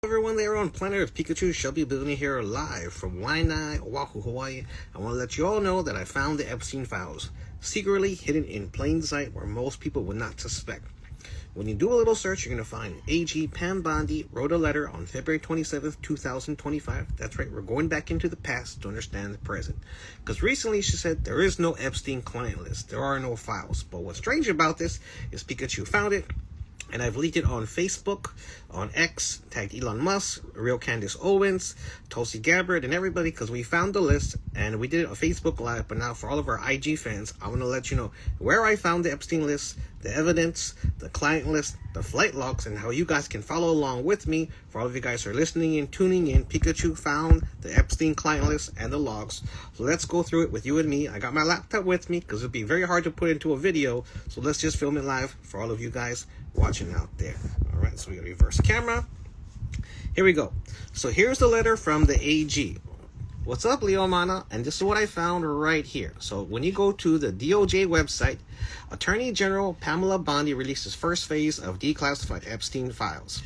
Everyone there on planet Earth, Pikachu Shelby Billionaire here live from Waianae, Oahu, Hawaii. I want to let you all know that I found the Epstein files, secretly hidden in plain sight where most people would not suspect. When you do a little search, you're going to find AG Pam Bondi wrote a letter on February 27th, 2025. That's right, we're going back into the past to understand the present. Because recently she said there is no Epstein client list, there are no files. But what's strange about this is Pikachu found it, and I've leaked it on Facebook, on X, tagged Elon Musk, Real Candace Owens, Tulsi Gabbard, and everybody, because we found the list, and we did it on Facebook Live. But now for all of our IG fans, I want to let you know where I found the Epstein list, the evidence, the client list, the flight logs, and how you guys can follow along with me. For all of you guys who are listening and tuning in, Pikachu found the Epstein client list and the logs. So let's go through it with you and me. I got my laptop with me because it'd be very hard to put into a video. So let's just film it live for all of you guys watching out there. All right, so we got to reverse the camera. Here we go. So here's the letter from the AG. What's up, Leo Mana? And this is what I found right here. So when you go to the DOJ website, Attorney General Pamela Bondi released his first phase of declassified Epstein files,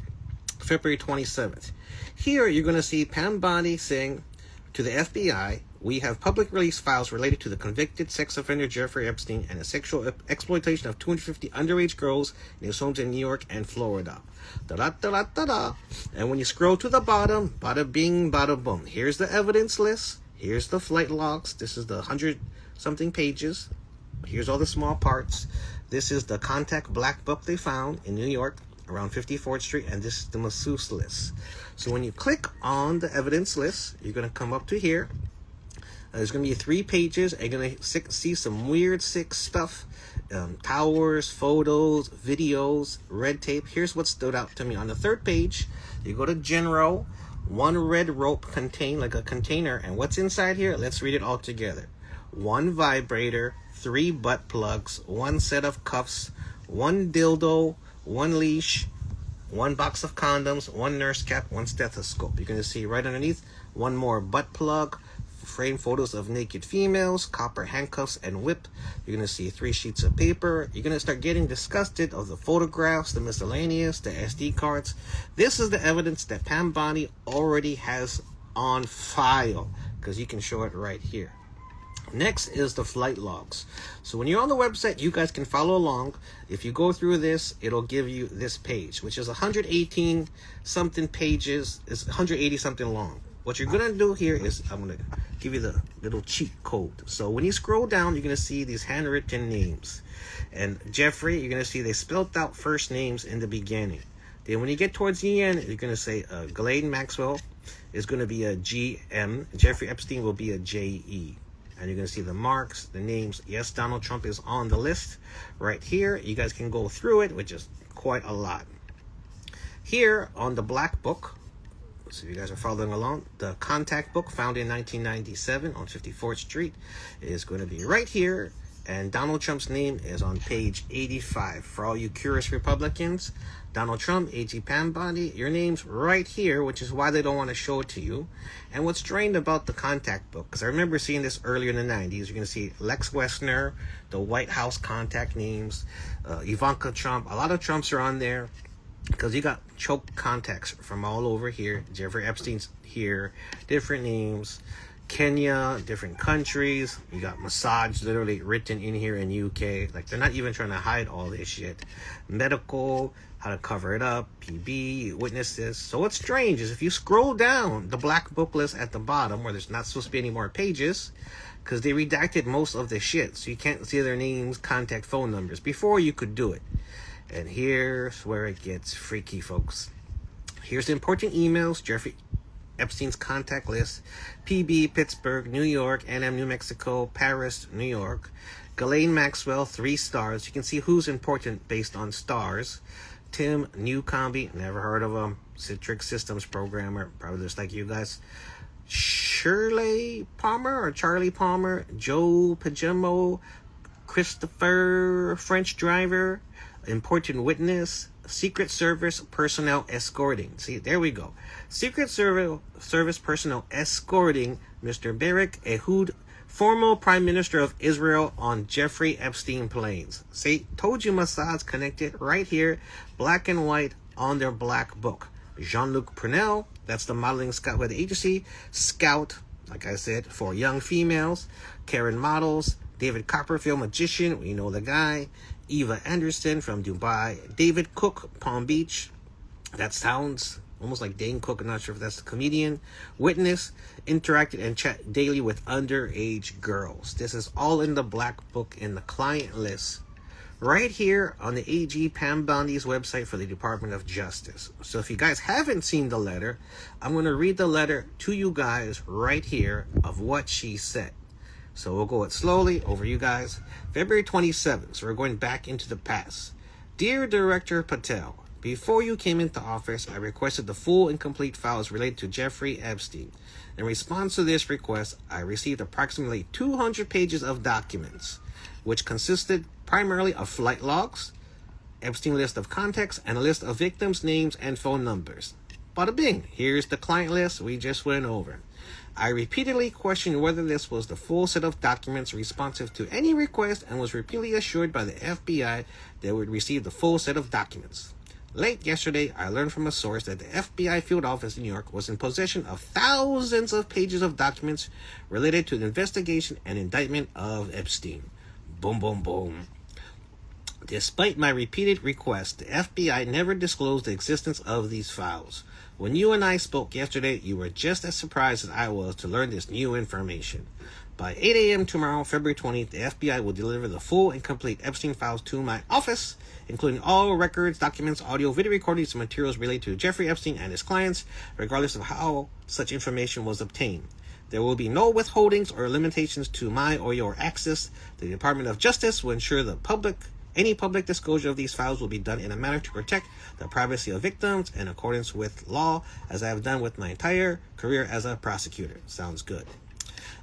February 27th. Here you're going to see Pam Bondi saying to the FBI, we have public release files related to the convicted sex offender Jeffrey Epstein and the sexual exploitation of 250 underage girls in his homes in New York and Florida. Da-da-da-da-da-da. And when you scroll to the bottom, bada bing, bada boom. Here's the evidence list. Here's the flight logs. This is the 100-something pages. Here's all the small parts. This is the contact black book they found in New York around 54th Street, and this is the masseuse list. So when you click on the evidence list, you're going to come up to here. There's going to be 3 pages, and you're going to see some weird, sick stuff. Towers, photos, videos, red tape. Here's what stood out to me. On the 3rd page, you go to General, 1 red rope contained like a container. And what's inside here? Let's read it all together. 1 vibrator, 3 butt plugs, 1 set of cuffs, 1 dildo, 1 leash, 1 box of condoms, 1 nurse cap, 1 stethoscope. You're going to see right underneath 1 more butt plug, frame photos of naked females, copper handcuffs and whip. You're going to see 3 sheets of paper. You're going to start getting disgusted of the photographs, the miscellaneous, the SD cards. This is the evidence that Pam Bondi already has on file, because you can show it right here. Next is the flight logs. So when you're on the website, you guys can follow along. If you go through this, it'll give you this page, which is 118 something pages. It's 180 something long. What you're going to do here is I'm going to give you the little cheat code. So when you scroll down, you're going to see these handwritten names. And Jeffrey, you're going to see they spelled out first names in the beginning. Then when you get towards the end, you're going to say Ghislaine Maxwell is going to be a GM. Jeffrey Epstein will be a JE. And you're going to see the marks, the names. Yes, Donald Trump is on the list right here. You guys can go through it, which is quite a lot. Here on the black book, so if you guys are following along, the contact book found in 1997 on 54th Street is going to be right here. And Donald Trump's name is on page 85. For all you curious Republicans, Donald Trump, AG Pam Bondi, your name's right here, which is why they don't want to show it to you. And what's strange about the contact book, because I remember seeing this earlier in the 90s, you're going to see Lex Wessner, the White House contact names, Ivanka Trump. A lot of Trumps are on there, because you got choked contacts from all over here. Jeffrey Epstein's here, different names. Kenya, different countries. You got massage literally written in here in UK. Like, they're not even trying to hide all this shit. Medical, how to cover it up, PB, witnesses. So what's strange is if you scroll down the black book list at the bottom, where there's not supposed to be any more pages, because they redacted most of the shit, so you can't see their names, contact, phone numbers. Before you could do it. And here's where it gets freaky, folks. Here's the important emails. Jeffrey Epstein's contact list: PB, Pittsburgh, New York, NM, New Mexico, Paris, New York. Ghislaine Maxwell, 3 stars. You can see who's important based on stars. Tim Newcombe, never heard of him. Citrix Systems programmer, probably just like you guys. Shirley Palmer or Charlie Palmer. Joe Pajemo, Christopher, French driver. Important witness. Secret Service personnel escorting. See, there we go. Secret Service personnel escorting Mr. Barak Ehud, former Prime Minister of Israel, on Jeffrey Epstein planes. See, told you Mossad's connected right here, black and white on their black book. Jean-Luc Purnell, that's the modeling scout with the agency. Scout, like I said, for young females. Karen Models. David Copperfield, magician, we know the guy. Eva Anderson from Dubai. David Cook, Palm Beach. That sounds almost like Dane Cook. I'm not sure if that's the comedian. Witness, interacted and chat daily with underage girls. This is all in the black book in the client list right here on the AG Pam Bondi's website for the Department of Justice. So if you guys haven't seen the letter, I'm going to read the letter to you guys right here of what she said. So we'll go it slowly over you guys. February 27th, so we're going back into the past. Dear Director Patel, before you came into office, I requested the full and complete files related to Jeffrey Epstein. In response to this request, I received approximately 200 pages of documents, which consisted primarily of flight logs, Epstein list of contacts, and a list of victims' names and phone numbers. Bada bing, here's the client list we just went over. I repeatedly questioned whether this was the full set of documents responsive to any request and was repeatedly assured by the FBI they would receive the full set of documents. Late yesterday, I learned from a source that the FBI field office in New York was in possession of thousands of pages of documents related to the investigation and indictment of Epstein. Boom, boom, boom. Despite my repeated requests, the FBI never disclosed the existence of these files. When you and I spoke yesterday, you were just as surprised as I was to learn this new information. By 8 a.m. tomorrow, February 20th, the FBI will deliver the full and complete Epstein files to my office, including all records, documents, audio, video recordings, and materials related to Jeffrey Epstein and his clients, regardless of how such information was obtained. There will be no withholdings or limitations to my or your access. The Department of Justice will ensure any public disclosure of these files will be done in a manner to protect the privacy of victims in accordance with law, as I have done with my entire career as a prosecutor. Sounds good.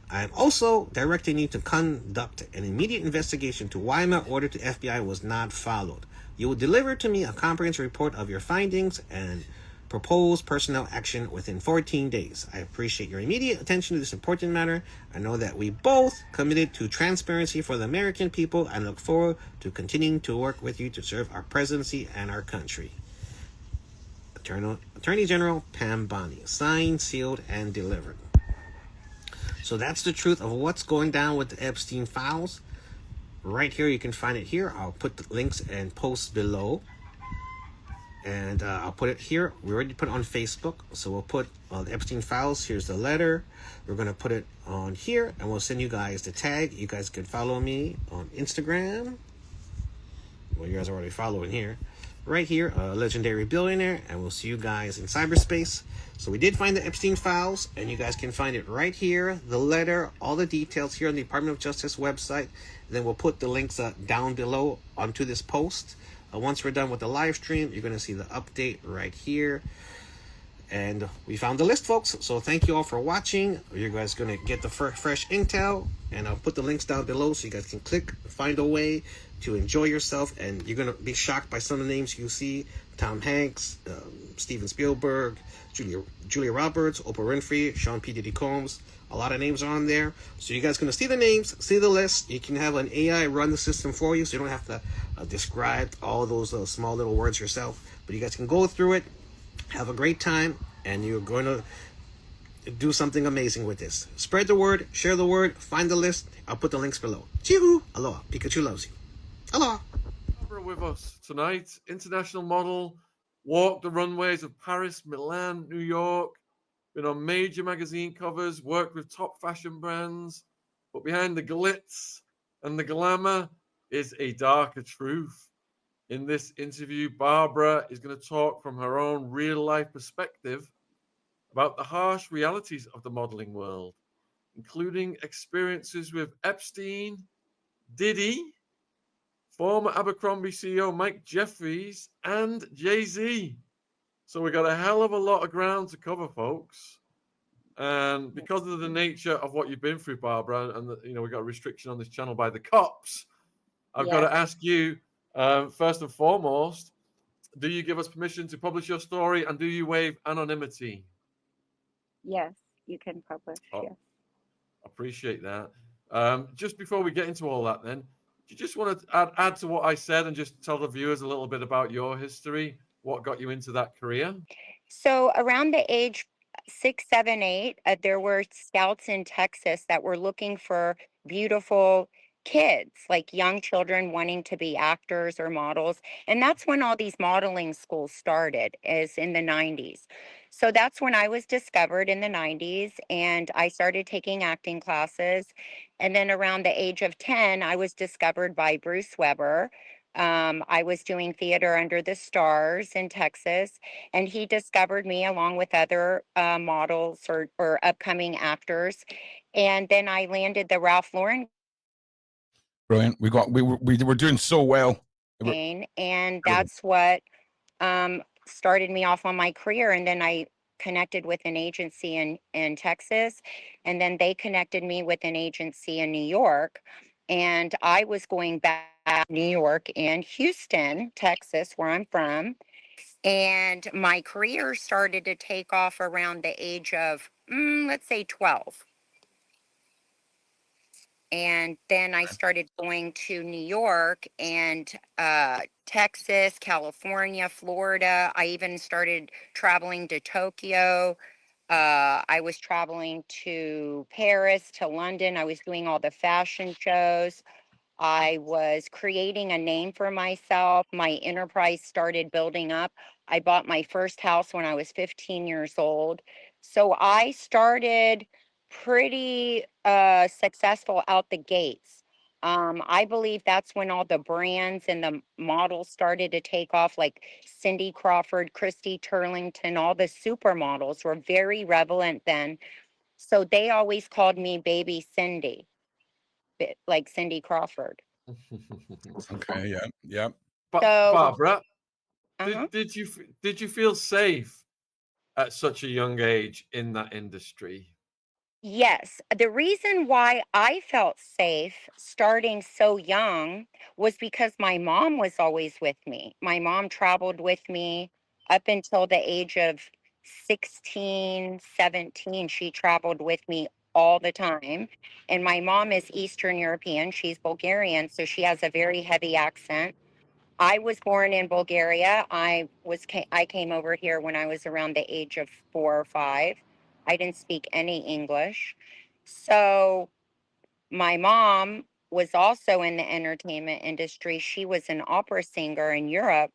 I am also directing you to conduct an immediate investigation to why my order to FBI was not followed. You will deliver to me a comprehensive report of your findings and propose personnel action within 14 days. I appreciate your immediate attention to this important matter. I know that we both committed to transparency for the American people and look forward to continuing to work with you to serve our presidency and our country. Attorney General Pam Bondi. Signed, sealed, and delivered. So that's the truth of what's going down with the Epstein files. Right here, you can find it here. I'll put the links and posts below. And I'll put it here. We already put it on Facebook. So we'll put the Epstein files. Here's the letter. We're going to put it on here. And we'll send you guys the tag. You guys can follow me on Instagram. Well, you guys are already following here. Right here, a legendary billionaire. And we'll see you guys in cyberspace. So we did find the Epstein files. And you guys can find it right here. The letter, all the details here on the Department of Justice website. And then we'll put the links down below onto this post. Once we're done with the live stream, you're going to see the update right here. And we found the list, folks. So thank you all for watching. You guys going to get the fresh intel. And I'll put the links down below so you guys can click, find a way to enjoy yourself. And you're going to be shocked by some of the names you see. Tom Hanks, Steven Spielberg, Julia Roberts, Oprah Winfrey, Sean P. Diddy Combs. A lot of names are on there. So you guys going to see the names, see the list. You can have an AI run the system for you so you don't have to describe all those small little words yourself. But you guys can go through it, have a great time, and you're going to do something amazing with this. Spread the word, share the word, find the list. I'll put the links below. Chee-hoo! Aloha. Pikachu loves you. Aloha. With us tonight, international model, walked the runways of Paris, Milan, New York, been on major magazine covers, worked with top fashion brands, but behind the glitz and the glamour is a darker truth. In this interview, Barbara is going to talk from her own real-life perspective about the harsh realities of the modeling world, including experiences with Epstein, Diddy, former Abercrombie CEO Mike Jeffries, and Jay-Z. So we got a hell of a lot of ground to cover, folks. And because of the nature of what you've been through, Barbara, and we got a restriction on this channel by the cops, I've got to ask you, first and foremost, do you give us permission to publish your story, and do you waive anonymity? Yes, you can publish. Yes. Appreciate that. Just before we get into all that, then, do you just want to add to what I said and just tell the viewers a little bit about your history? What got you into that career? So around the age 6, 7, 8, there were scouts in Texas that were looking for beautiful kids, like young children wanting to be actors or models. And that's when all these modeling schools started, is in the 90s. So that's when I was discovered in the 90s, and I started taking acting classes. And then around the age of 10, I was discovered by Bruce Weber. I was doing theater under the stars in Texas, and he discovered me along with other models or upcoming actors. And then I landed the Ralph Lauren Brilliant. We were doing so well. campaign, and that's what started me off on my career. And then I connected with an agency in Texas, and then they connected me with an agency in New York. And I was going back to New York and Houston, Texas, where I'm from. And my career started to take off around the age of, let's say, 12. And then I started going to New York and Texas, California, Florida. I even started traveling to Tokyo. I was traveling to Paris, to London. I was doing all the fashion shows. I was creating a name for myself. My enterprise started building up. I bought my first house when I was 15 years old. So I started pretty successful out the gates. I believe that's when all the brands and the models started to take off, like Cindy Crawford, Christy Turlington, all the supermodels were very relevant then. So they always called me Baby Cindy, like Cindy Crawford. Okay, yeah, yeah. So, Barbara, uh-huh. did you feel safe at such a young age in that industry? Yes, the reason why I felt safe starting so young was because my mom was always with me. My mom traveled with me up until the age of 16, 17. She traveled with me all the time. And my mom is Eastern European. She's Bulgarian, so she has a very heavy accent. I was born in Bulgaria. I came over here when I was around the age of 4 or 5. I didn't speak any English. So my mom was also in the entertainment industry. She was an opera singer in Europe,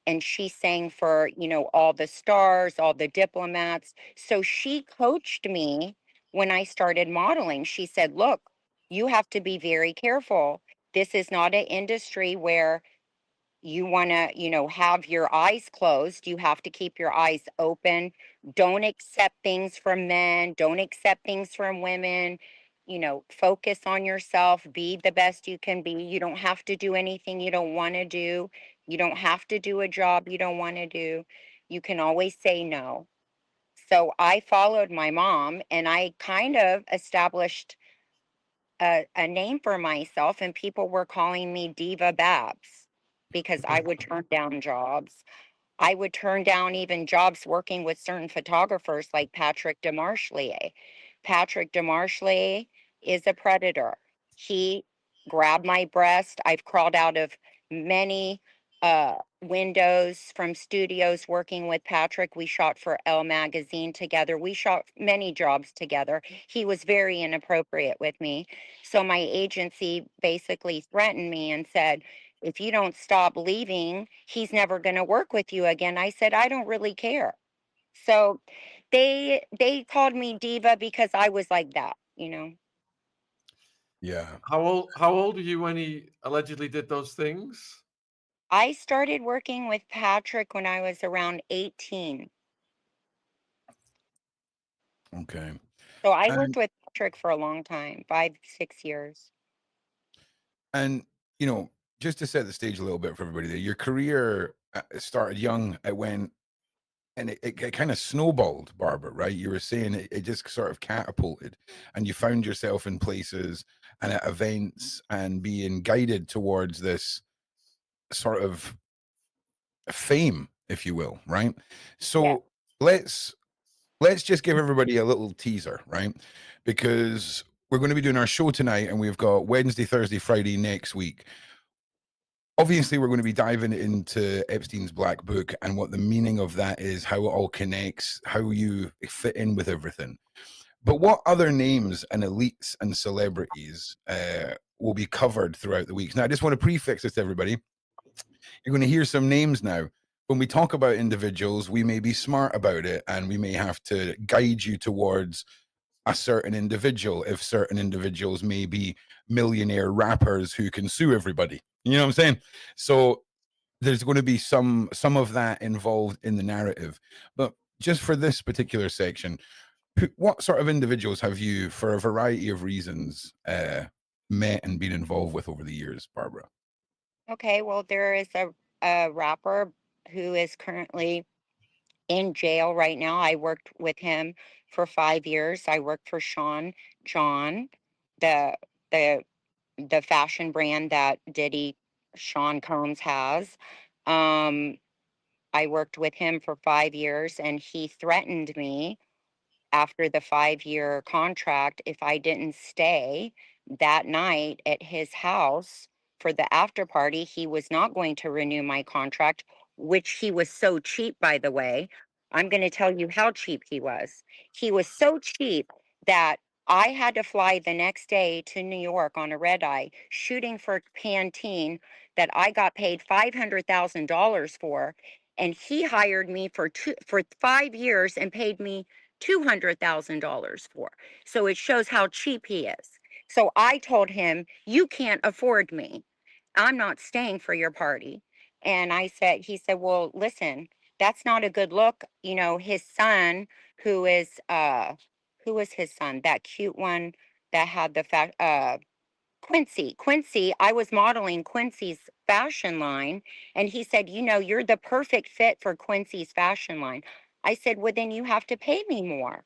and she sang for, all the stars, all the diplomats. So she coached me when I started modeling. She said, "Look, you have to be very careful. This is not an industry where you want to, have your eyes closed. You have to keep your eyes open. Don't accept things from men. Don't accept things from women. Focus on yourself. Be the best you can be. You don't have to do anything you don't want to do. You don't have to do a job you don't want to do. You can always say no." So I followed my mom, and I kind of established a name for myself, and people were calling me Diva Babs because I would turn down jobs. I would turn down even jobs working with certain photographers like Patrick Demarchelier. Patrick Demarchelier is a predator. He grabbed my breast. I've crawled out of many windows from studios working with Patrick. We shot for Elle magazine together. We shot many jobs together. He was very inappropriate with me. So my agency basically threatened me and said, "If you don't stop leaving, he's never going to work with you again." I said, "I don't really care." So they called me diva because I was like that. Yeah. How old are you when he allegedly did those things? I started working with Patrick when I was around 18. Okay. So I worked And with Patrick for a long time, 5, 6 years. and just to set the stage a little bit for everybody there, your career started young. It went and it kind of snowballed, Barbara, right? You were saying it just sort of catapulted, and you found yourself in places and at events and being guided towards this sort of fame, if you will, right? Yeah. So let's just give everybody a little teaser, right? Because we're going to be doing our show tonight, and we've got Wednesday, Thursday, Friday next week. obviously we're going to be diving into Epstein's Black Book and what the meaning of that is, how it all connects, how you fit in with everything. But what other names and elites and celebrities will be covered throughout the weeks? Now, I just want to prefix this to everybody. You're going to hear some names now. When we talk about individuals, we may be smart about it, and we may have to guide you towards a certain individual if certain individuals may be millionaire rappers who can sue everybody. You know what I'm saying? So there's going to be some of that involved in the narrative. But just for this particular section, what sort of individuals have you, for a variety of reasons, met and been involved with over the years, Barbara? Okay, well, there is a rapper who is currently in jail right now. I worked with him for 5 years. I worked for Sean John, the the the fashion brand that Diddy Sean Combs has. Um, I worked with him for 5 years, and he threatened me after the 5-year contract if I didn't stay that night at his house for the after party. He was not going to renew my contract, which he was so cheap, by the way. I'm going to tell you how cheap he was. He was so cheap that I had to fly the next day to New York on a red eye, shooting for Pantene that I got paid $500,000 for. And he hired me for 5 years and paid me $200,000 for. So it shows how cheap he is. So I told him, "You can't afford me. I'm not staying for your party." And he said, "Well, listen, that's not a good look." You know, his son, who was his son? That cute one that had Quincy. I was modeling Quincy's fashion line, and he said, "You know, you're the perfect fit for Quincy's fashion line." I said, "Well, then you have to pay me more."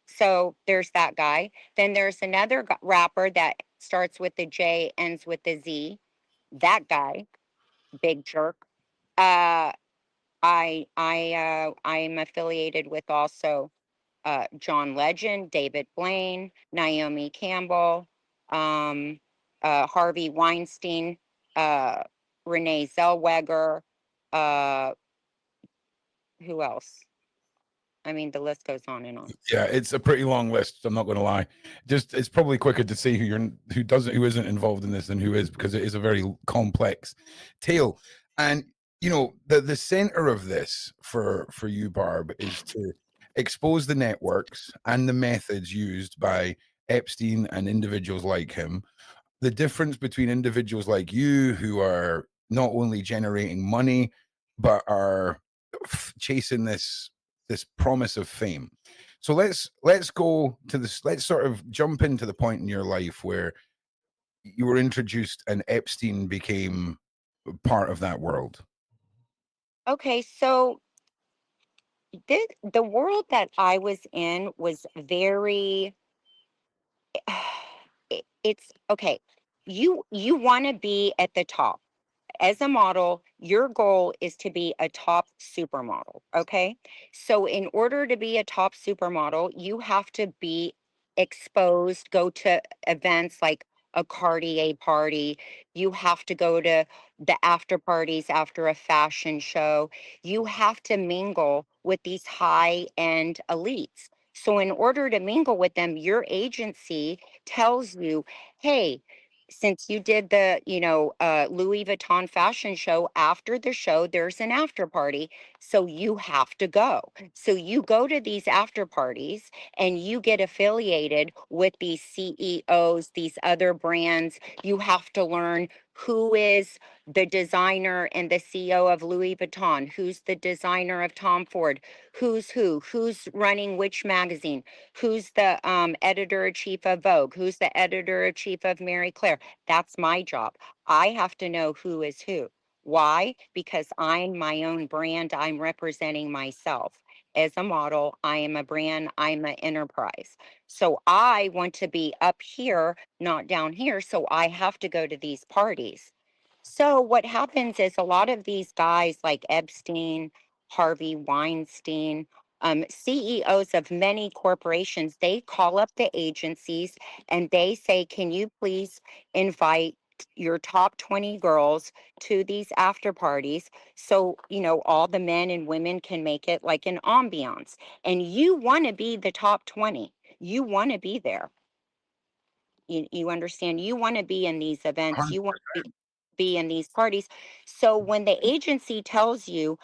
So there's that guy. Then there's another rapper that starts with the J, ends with the Z. That guy, big jerk. Uh, I'm affiliated with also John Legend, David Blaine, Naomi Campbell, um, Harvey Weinstein, uh, Renee Zellweger. Uh, who else? I mean, the list goes on and on. Yeah, it's a pretty long list. I'm not going to lie. Just it's probably quicker to see who isn't involved in this than who is, because it is a very complex tale. And you know, the center of this for you, Barb, is to expose the networks and the methods used by Epstein and individuals like him. The difference between individuals like you who are not only generating money but are chasing this promise of fame. So let's go to this. Let's sort of jump into the point in your life where you were introduced and Epstein became part of that world. Okay, so the world that I was in was very it's okay. You want to be at the top. As a model, your goal is to be a top supermodel. Okay. So, in order to be a top supermodel, you have to be exposed, go to events like a Cartier party. You have to go to the after parties after a fashion show. You have to mingle with these high end elites. So, in order to mingle with them, your agency tells you, "Hey, since you did the Louis Vuitton fashion show, after the show there's an after party, so you have to go." So you go to these after parties and you get affiliated with these CEOs, these other brands. You have to learn who is the designer and the CEO of Louis Vuitton, who's the designer of Tom Ford, who's running which magazine, who's the editor-in-chief of Vogue, who's the editor-in-chief of Marie Claire. That's my job. I have to know who is who. Why? Because I'm my own brand. I'm representing myself. As a model, I am a brand, I'm an enterprise. So I want to be up here, not down here. So I have to go to these parties. So what happens is a lot of these guys like Epstein, Harvey Weinstein, CEOs of many corporations, they call up the agencies and they say, "Can you please invite your top 20 girls to these after parties, so all the men and women can make it like an ambiance, and you want to be the top 20. You want to be there. You understand? You want to be in these events. You want to be in these parties. So when the agency tells you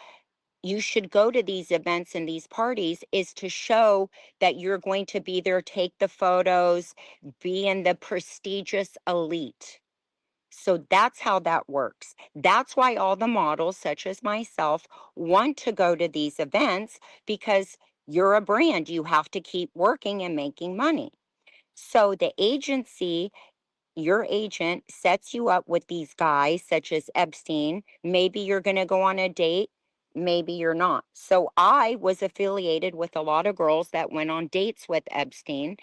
you should go to these events and these parties, is to show that you're going to be there, take the photos, be in the prestigious elite. So that's how that works. That's why all the models, such as myself, want to go to these events, because you're a brand. You have to keep working and making money. So the agency, your agent, sets you up with these guys such as Epstein. Maybe you're going to go on a date, maybe you're not. So I was affiliated with a lot of girls that went on dates with Epstein.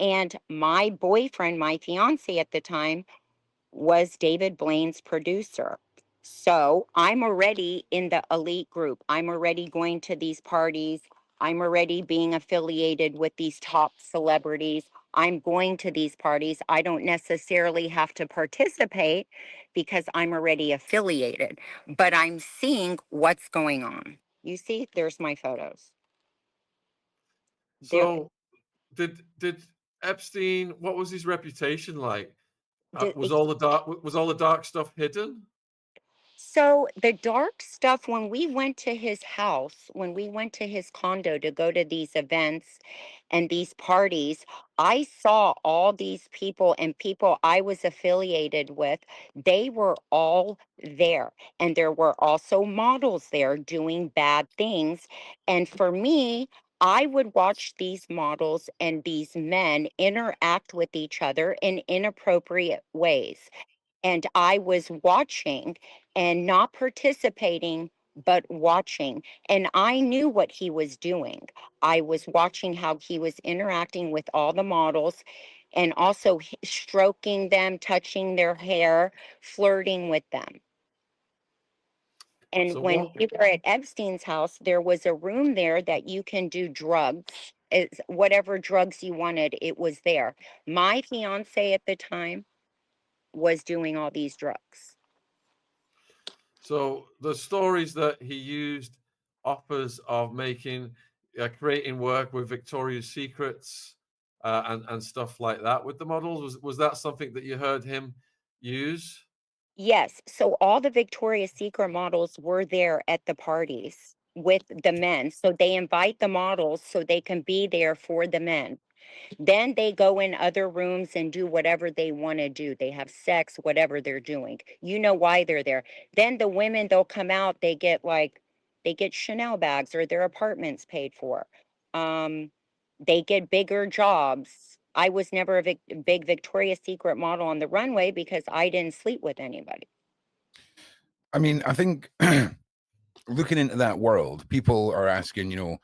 And my boyfriend, my fiance at the time, was David Blaine's producer. So I'm already in the elite group. I'm already going to these parties. I'm already being affiliated with these top celebrities. I'm going to these parties. I don't necessarily have to participate because I'm already affiliated, but I'm seeing what's going on. You see, there's my photos. There, So did Epstein, what was his reputation like? did, Was all the dark stuff hidden? So the dark stuff, when we went to his house, when we went to his condo to go to these events and these parties, I saw all these people and people I was affiliated with. They were all there. And there were also models there doing bad things. And for me, I would watch these models and these men interact with each other in inappropriate ways. And I was watching and not participating, but watching. And I knew what he was doing. I was watching how he was interacting with all the models and also stroking them, touching their hair, flirting with them. And So when what we were at Epstein's house, there was a room there that you can do drugs. It's whatever drugs you wanted, it was there. My fiance at the time was doing all these drugs. So the stories that he used offers of making, creating work with Victoria's Secrets and stuff like that with the models. Was that something that you heard him use? Yes. So all the Victoria's Secret models were there at the parties with the men. So they invite the models so they can be there for the men. Then they go in other rooms and do whatever they want to do. They have sex, whatever they're doing. You know why they're there. Then the women, they'll come out, they get Chanel bags or their apartments paid for. Um, they get bigger jobs. I was never a big Victoria's Secret model on the runway because I didn't sleep with anybody. I mean, I think looking into that world, people are asking,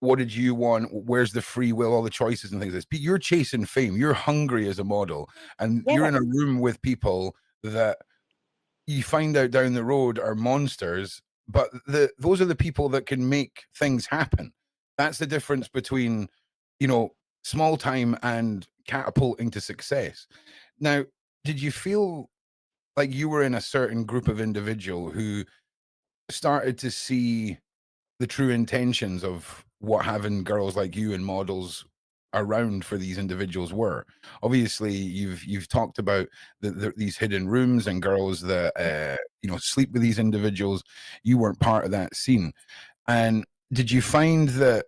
what did you want? Where's the free will, all the choices and things like this? You're chasing fame. You're hungry as a model, and you're in a Yes. room with people that you find out down the road are monsters, but those are the people that can make things happen. That's the difference between, small time and catapulting to success. Now, did you feel like you were in a certain group of individual who started to see the true intentions of what having girls like you and models around for these individuals were? Obviously, you've talked about these hidden rooms and girls that sleep with these individuals. You weren't part of that scene, and did you find that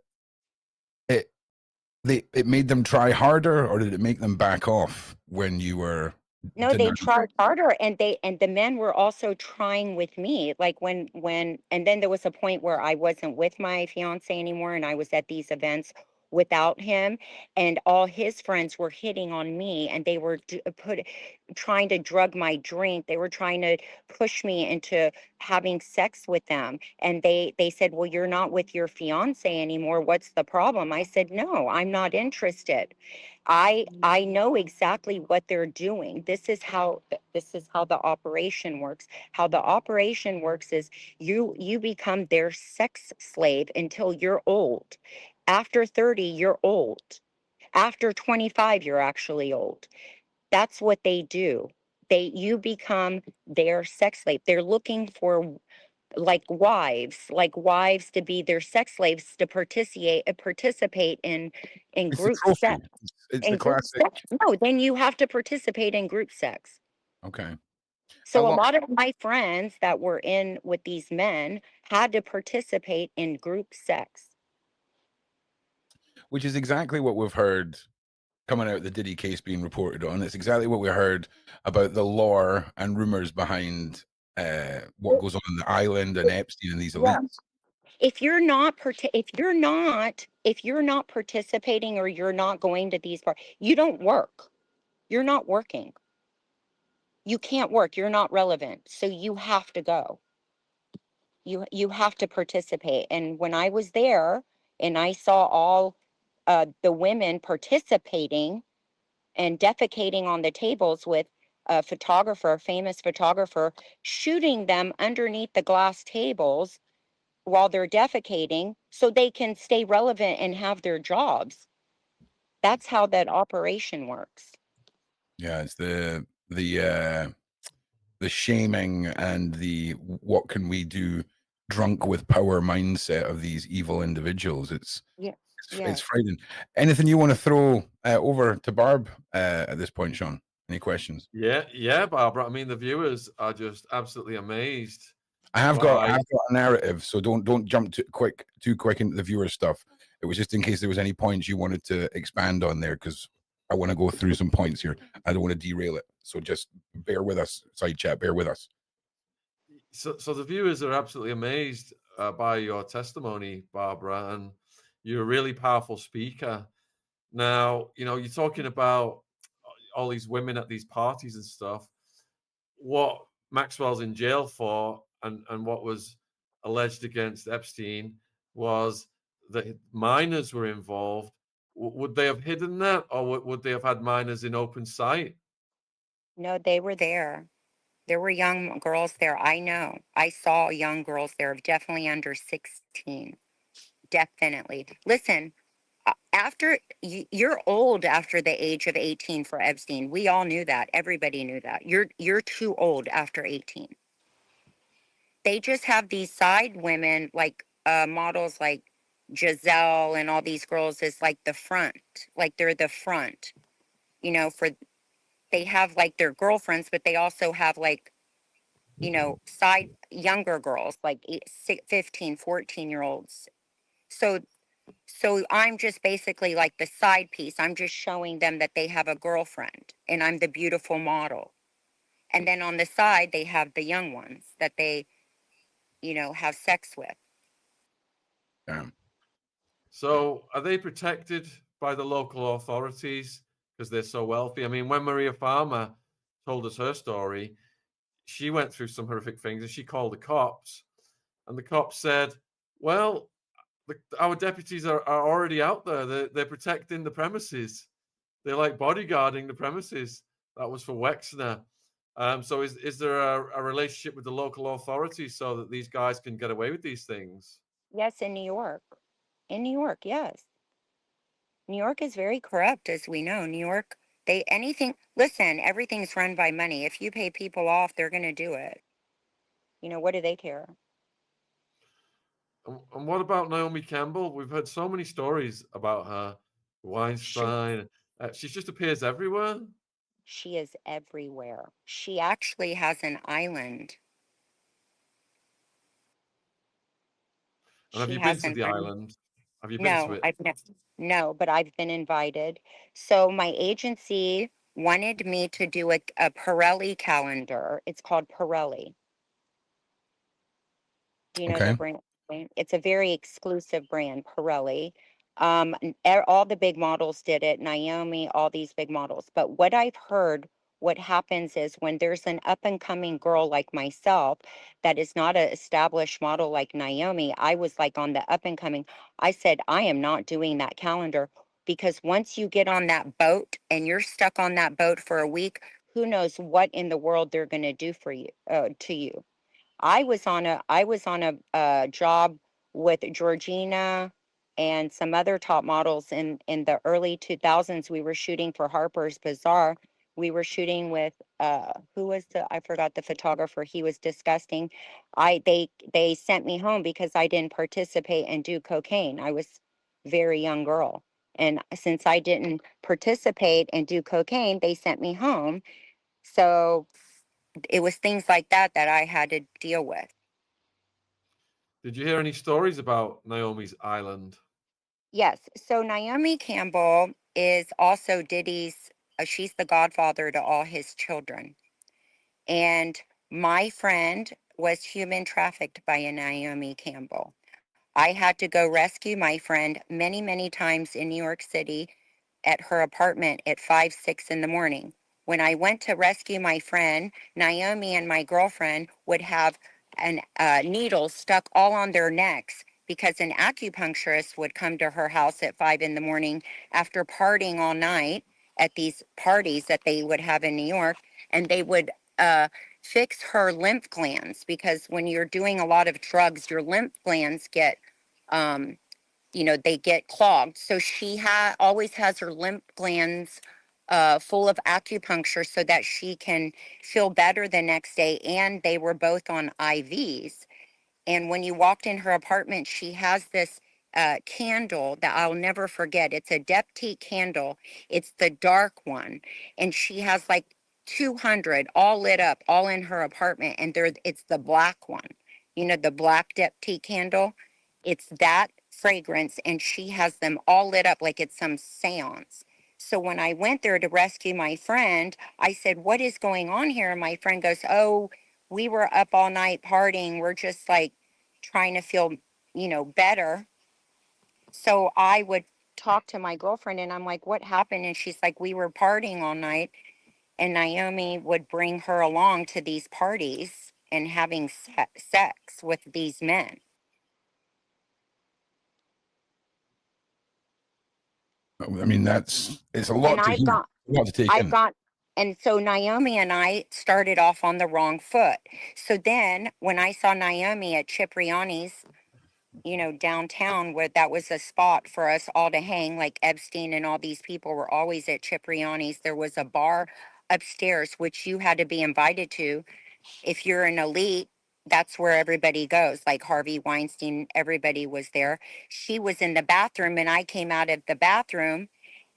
it made them try harder, or did it make them back off when you were No, they tried harder, and the men were also trying with me. Like and then there was a point where I wasn't with my fiance anymore, and I was at these events without him, and all his friends were hitting on me, and they were trying to drug my drink. They were trying to push me into having sex with them, and they said, "Well, you're not with your fiance anymore. What's the problem?" I said, "No, I'm not interested. I know exactly what they're doing. This is how the operation works. How the operation works is you become their sex slave until you're old. After 30, you're old. After 25, you're actually old. That's what they do. You become their sex slave. They're looking for like wives to be their sex slaves, to participate in It's the group trophy. sex. It's the In group classic. sex. No, then you have to participate in group sex. Okay. How So a long? lot of my friends that were in with these men had to participate in group sex. Which is exactly what we've heard coming out, the Diddy case being reported on. It's exactly what we heard about the lore and rumors behind what goes on in the island and Epstein and these Yeah. elites. If you're not participating, or you're not going to these parties, you don't work. You're not working. You can't work. You're not relevant. So you have to go. You have to participate. And when I was there and I saw all the women participating and defecating on the tables with a photographer, a famous photographer, shooting them underneath the glass tables while they're defecating so they can stay relevant and have their jobs. That's how that operation works. Yeah, it's the shaming and the what can we do drunk with power mindset of these evil individuals. It's Yeah. it's, Yeah. it's frightening. Anything you want to throw over to Barb at this point, Sean? Any questions? Yeah, Barbara. I mean, the viewers are just absolutely amazed I've by. got a narrative, so don't jump too quick into the viewer stuff. It was just in case there was any points you wanted to expand on there, because I want to go through some points here. I don't want to derail it, so just bear with us. Side chat, bear with us. So the viewers are absolutely amazed by your testimony, Barbara, and you're a really powerful speaker. Now, you're talking about all these women at these parties and stuff. What Maxwell's in jail for, and what was alleged against Epstein, was that minors were involved. Would they have hidden that, or would they have had minors in open sight? No, they were there. There were young girls there. I know. I saw young girls there, definitely under 16. Definitely. Listen, after you're old after the age of 18 for Epstein. We all knew that. Everybody knew that. You're too old after 18. They just have these side women like models like Giselle and all these girls is like the front. Like they're the front. For they have like their girlfriends, but they also have like, side younger girls like 15, 14-year-olds. So I'm just basically like the side piece. I'm just showing them that they have a girlfriend and I'm the beautiful model. And then on the side, they have the young ones that they, have sex with. Um, So are they protected by the local authorities because they're so wealthy? I mean, when Maria Farmer told us her story, she went through some horrific things and she called the cops. And the cops said, well, our deputies are already out there. They're protecting the premises. They're like bodyguarding the premises. That was for Wexner. So is there a relationship with the local authorities so that these guys can get away with these things? Yes, in New York. In New York, yes. New York is very corrupt, as we know. New York, listen, everything's run by money. If you pay people off, they're going to do it. What do they care? And what about Naomi Campbell? We've heard so many stories about her, She, Weinstein. She just appears everywhere. she is everywhere. She actually has an island. And have She you been has to an the island. island? Have you been to No, it? no, but I've been invited. So my agency wanted me to do a Pirelli calendar. It's called Pirelli. Do you know the okay. brand? It's a very exclusive brand, Pirelli. All the big models did it, Naomi, all these big models. But what I've heard, what happens is when there's an up and coming girl like myself that is not an established model like Naomi, I was like on the up and coming. I said, I am not doing that calendar because once you get on that boat and you're stuck on that boat for a week, who knows what in the world they're going to do for you, to you. I was on a job with Georgina and some other top models in the early 2000s. We were shooting for Harper's Bazaar. We were shooting with who was I forgot the photographer. He was disgusting. They sent me home because I didn't participate and do cocaine. I was a very young girl. And since I didn't participate and do cocaine, they sent me home. So it was things like that that I had to deal with. Did you hear any stories about Naomi's island? Yes. So Naomi Campbell is also Diddy's, she's the godfather to all his children. And my friend was human trafficked by a Naomi Campbell. I had to go rescue my friend many, many times in New York City at her apartment at 5, 6 in the morning. When I went to rescue my friend, Naomi and my girlfriend would have needles stuck all on their necks because an acupuncturist would come to her house at 5 in the morning after partying all night at these parties that they would have in New York, and they would fix her lymph glands because when you're doing a lot of drugs, your lymph glands get they get clogged. So she always has her lymph glands full of acupuncture so that she can feel better the next day. And they were both on IVs. And when you walked in her apartment, she has this candle that I'll never forget. It's a Deptyque candle. It's the dark one. And she has like 200 all lit up, all in her apartment. And it's the black one, the black Deptyque candle. It's that fragrance. And she has them all lit up like it's some seance. So when I went there to rescue my friend, I said, "What is going on here?" And my friend goes, "Oh, we were up all night partying. We're just like trying to feel, better." So I would talk to my girlfriend and I'm like, "What happened?" And she's like, "We were partying all night." And Naomi would bring her along to these parties and having sex with these men. I mean, it's a And lot to hear, a lot to take I've in. got, and so Naomi and I started off on the wrong foot. So then when I saw Naomi at Cipriani's, downtown, where that was a spot for us all to hang, like Epstein and all these people were always at Cipriani's. There was a bar upstairs, which you had to be invited to. If you're an elite, that's where everybody goes. Like Harvey Weinstein, everybody was there. She was in the bathroom, and I came out of the bathroom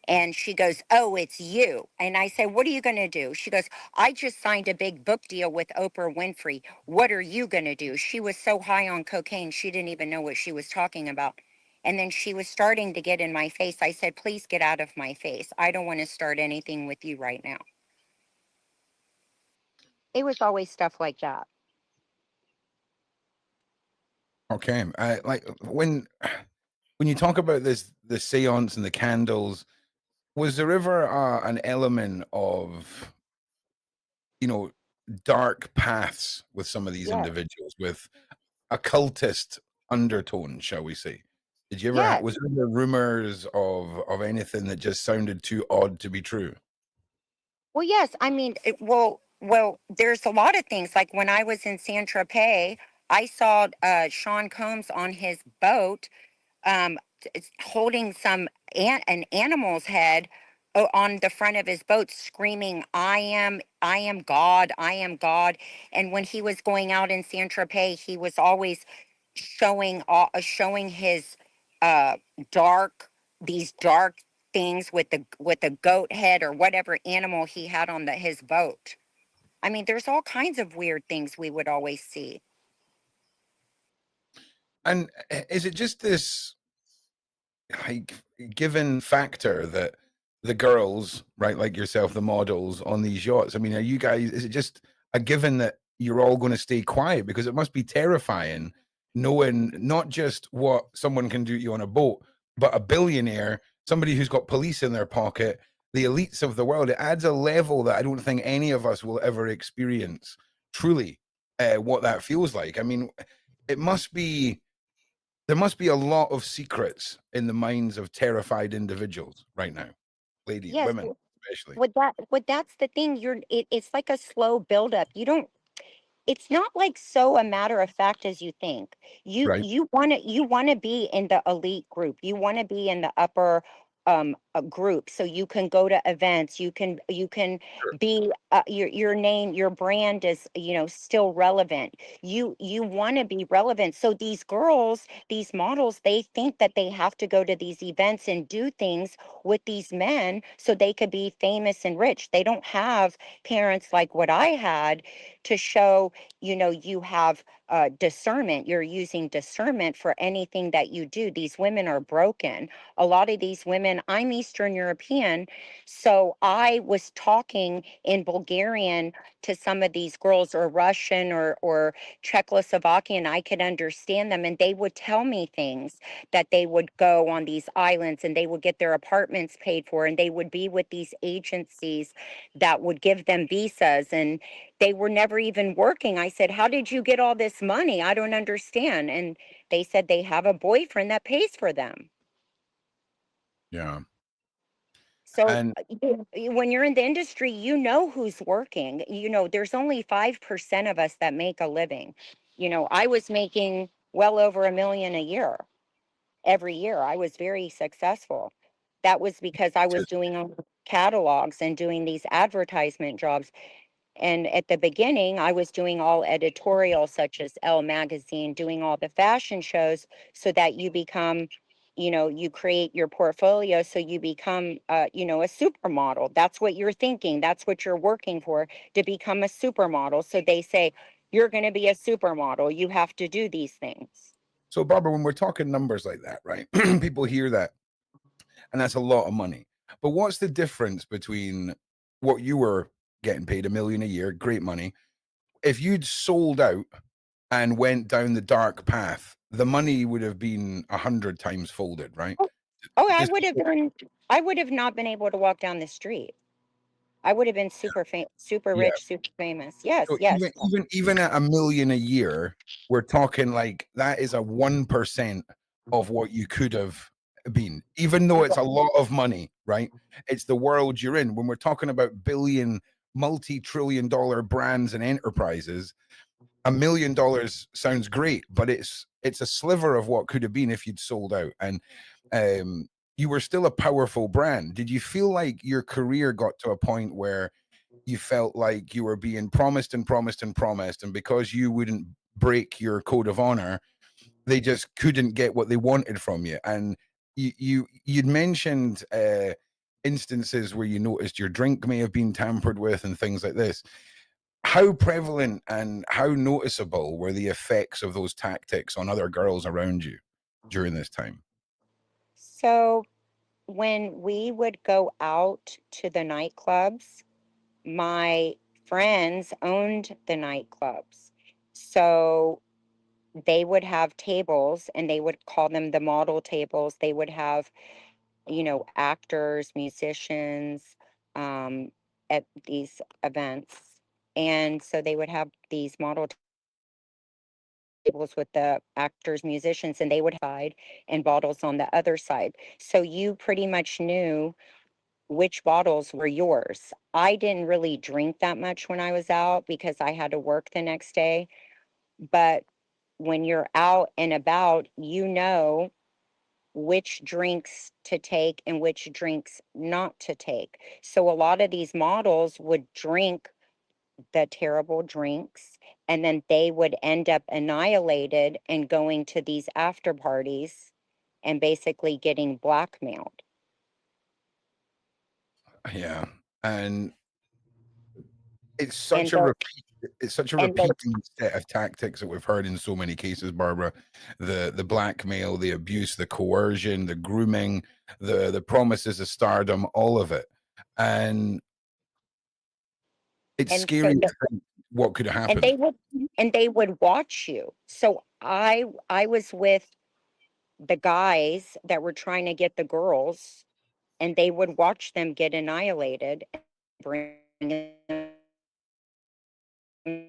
and she goes, "Oh, it's you." And I said, "What are you going to do?" She goes, "I just signed a big book deal with Oprah Winfrey. What are you going to do?" She was so high on cocaine, she didn't even know what she was talking about. And then she was starting to get in my face. I said, "Please get out of my face. I don't want to start anything with you right now." It was always stuff like that. Okay. Like when you talk about the seance and the candles, was there ever an element of, you know, dark paths with some of these Yes. individuals with occultist undertones, shall we say? Did you ever Yes. was there ever rumors of anything that just sounded too odd to be true? Well, yes. I mean, there's a lot of things. Like when I was in San Tropez, I saw Sean Combs on his boat holding an animal's head on the front of his boat, screaming, I am God, I am God." And when he was going out in Saint Tropez, he was always showing his uh, dark these dark things with the goat head or whatever animal he had on his boat. I mean, there's all kinds of weird things we would always see. And is it just this like given factor that the girls, right, like yourself, the models on these yachts, I mean, are you guys, is it just a given that you're all going to stay quiet? Because it must be terrifying knowing not just what someone can do to you on a boat, but a billionaire, somebody who's got police in their pocket, the elites of the world. It adds a level that I don't think any of us will ever experience truly what that feels like. I mean, it must be there must be a lot of secrets in the minds of terrified individuals right now, ladies, Yes. women, especially. That's the thing. It's like a slow buildup. You don't It's not like so a matter of fact as you think. You Right. you want to be in the elite group. You want to be in the upper a group, so you can go to events, you can Sure. be your name, your brand is, still relevant. You want to be relevant. So these girls, these models, they think that they have to go to these events and do things with these men so they could be famous and rich. They don't have parents like what I had to show, you have discernment. You're using discernment for anything that you do. These women are broken. A lot of these women, I'm Eastern European, so I was talking in Bulgarian to some of these girls, or Russian, or Czechoslovakian. I could understand them, and they would tell me things, that they would go on these islands and they would get their apartments paid for, and they would be with these agencies that would give them visas, and they were never even working. I said, how did you get all this money? I don't understand. And they said they have a boyfriend that pays for them. Yeah. So And when you're in the industry, you know who's working. There's only 5% of us that make a living. I was making well over $1 million a year. Every year I was very successful. That was because I was just doing catalogs and doing these advertisement jobs. And at the beginning, I was doing all editorial, such as Elle Magazine, doing all the fashion shows, so that you become, you create your portfolio, so you become, a supermodel. That's what you're thinking. That's what you're working for, to become a supermodel. So they say, you're going to be a supermodel. You have to do these things. so Barbara, when we're talking numbers like that, right? People hear that, and that's a lot of money. But what's the difference between what you were getting paid, $1 million a year, great money? If you'd sold out and went down the dark path, the money would have been 100 times folded, right? Oh, I Just would have been, I would have not been able to walk down the street. I would have been super yeah. rich, super famous. Yes, So yes. even at $1 million a year, we're talking like that is a 1% of what you could have been, even though it's a lot of money, right? It's the world you're in. When we're talking about billion, multi-trillion dollar brands and enterprises, $1 million sounds great, but it's a sliver of what could have been if you'd sold out. And you were still a powerful brand. Did you feel like your career got to a point where you felt like you were being promised and promised and promised, and because you wouldn't break your code of honor, they just couldn't get what they wanted from you? And you'd mentioned instances where you noticed your drink may have been tampered with and things like this. How prevalent and how noticeable were the effects of those tactics on other girls around you during this time? So when we would go out to the nightclubs, my friends owned the nightclubs. So they would have tables, and they would call them the model tables. They would have, actors, musicians, at these events. And so they would have these model tables with the actors, musicians, and they would hide, and bottles on the other side. So you pretty much knew which bottles were yours. I didn't really drink that much when I was out because I had to work the next day. But when you're out and about, you know which drinks to take and which drinks not to take. So a lot of these models would drink the terrible drinks, and then they would end up annihilated and going to these after parties and basically getting blackmailed. Yeah. And it's And such a the and the repeating set of tactics that we've heard in so many cases, Barbara. The blackmail, the abuse, the coercion, the grooming, the promises of stardom, all of it. And it's and so scary the, to think what could have and happened. they would watch you. So I was with the guys that were trying to get the girls, and they would watch them get annihilated and bring them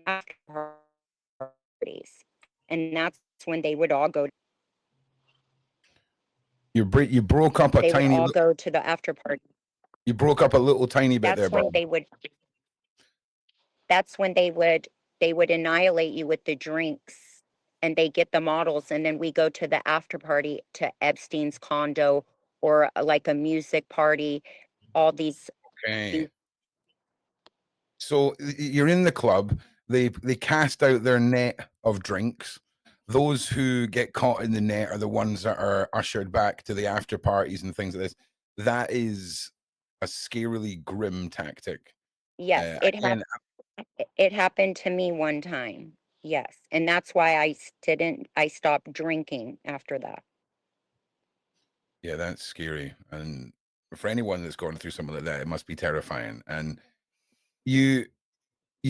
after parties. And that's when they would all go. You broke up a They would tiny all go to the after party. you broke up a little tiny bit there, That's when Barbara. they would. That's when they would annihilate you with the drinks, and they get the models, and then we go to the after party to Epstein's condo or like a music party, all these Okay. So you're in the club. They cast out their net of drinks. Those who get caught in the net are the ones that are ushered back to the after parties and things like this. That is a scarily grim tactic. yes, Again, it happened to me one time. Yes, and that's why I stopped drinking after that. yeah, that's scary. And for anyone that's going through something like that, it must be terrifying. And you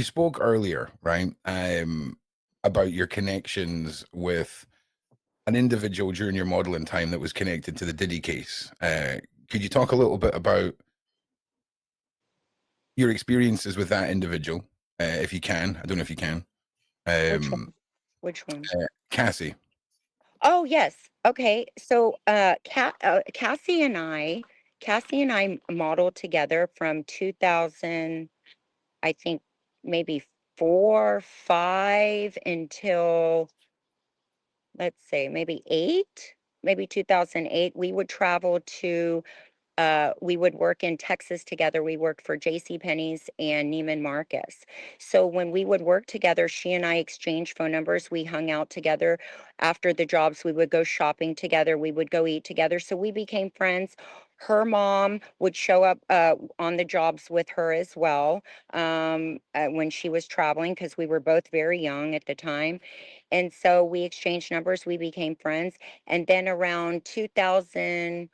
spoke earlier, right? About your connections with an individual during your modeling time that was connected to the Diddy case. Could you talk a little bit about your experiences with that individual, if you can? I don't know if you can. Which one? Which one? Cassie. Oh, yes. Okay. So, Cassie and I modeled together from 2000, I think maybe 4, 5 until, let's say, maybe 8, maybe 2008. We would travel to we would work in Texas together. We worked for J.C. Penney's and Neiman Marcus. So when we would work together, she and I exchanged phone numbers. We hung out together. After the jobs, we would go shopping together. We would go eat together. So we became friends. Her mom would show up on the jobs with her as well when she was traveling, because we were both very young at the time. And so we exchanged numbers. We became friends. And then around 2000,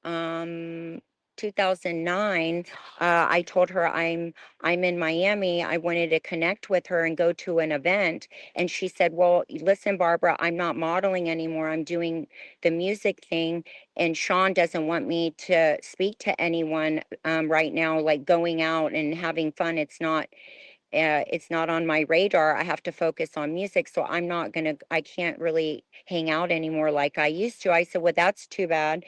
um 2009, I told her I'm in Miami. I wanted to connect with her and go to an event. And she said, well, listen, Barbara, I'm not modeling anymore. I'm doing the music thing. And Sean doesn't want me to speak to anyone right now, like going out and having fun. It's not on my radar. I have to focus on music. So I can't really hang out anymore like I used to. I said, well, that's too bad.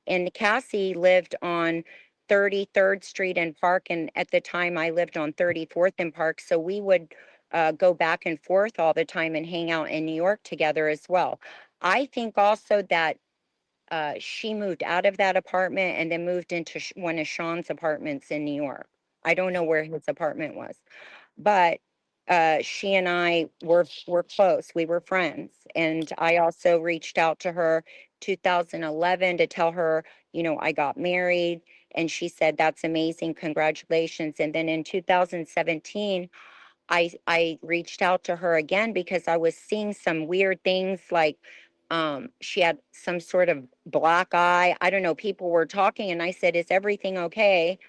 And Cassie lived on 33rd Street and Park. And at the time I lived on 34th and Park. So we would go back and forth all the time and hang out in New York together as well. I think also that she moved out of that apartment and then moved into one of Sean's apartments in New York. I don't know where his apartment was, but she and I were close. We were friends, and I also reached out to her 2011 to tell her, I got married, and she said, "That's amazing, congratulations." And then in 2017, I reached out to her again because I was seeing some weird things, like she had some sort of black eye. I don't know. People were talking, and I said, "Is everything okay?"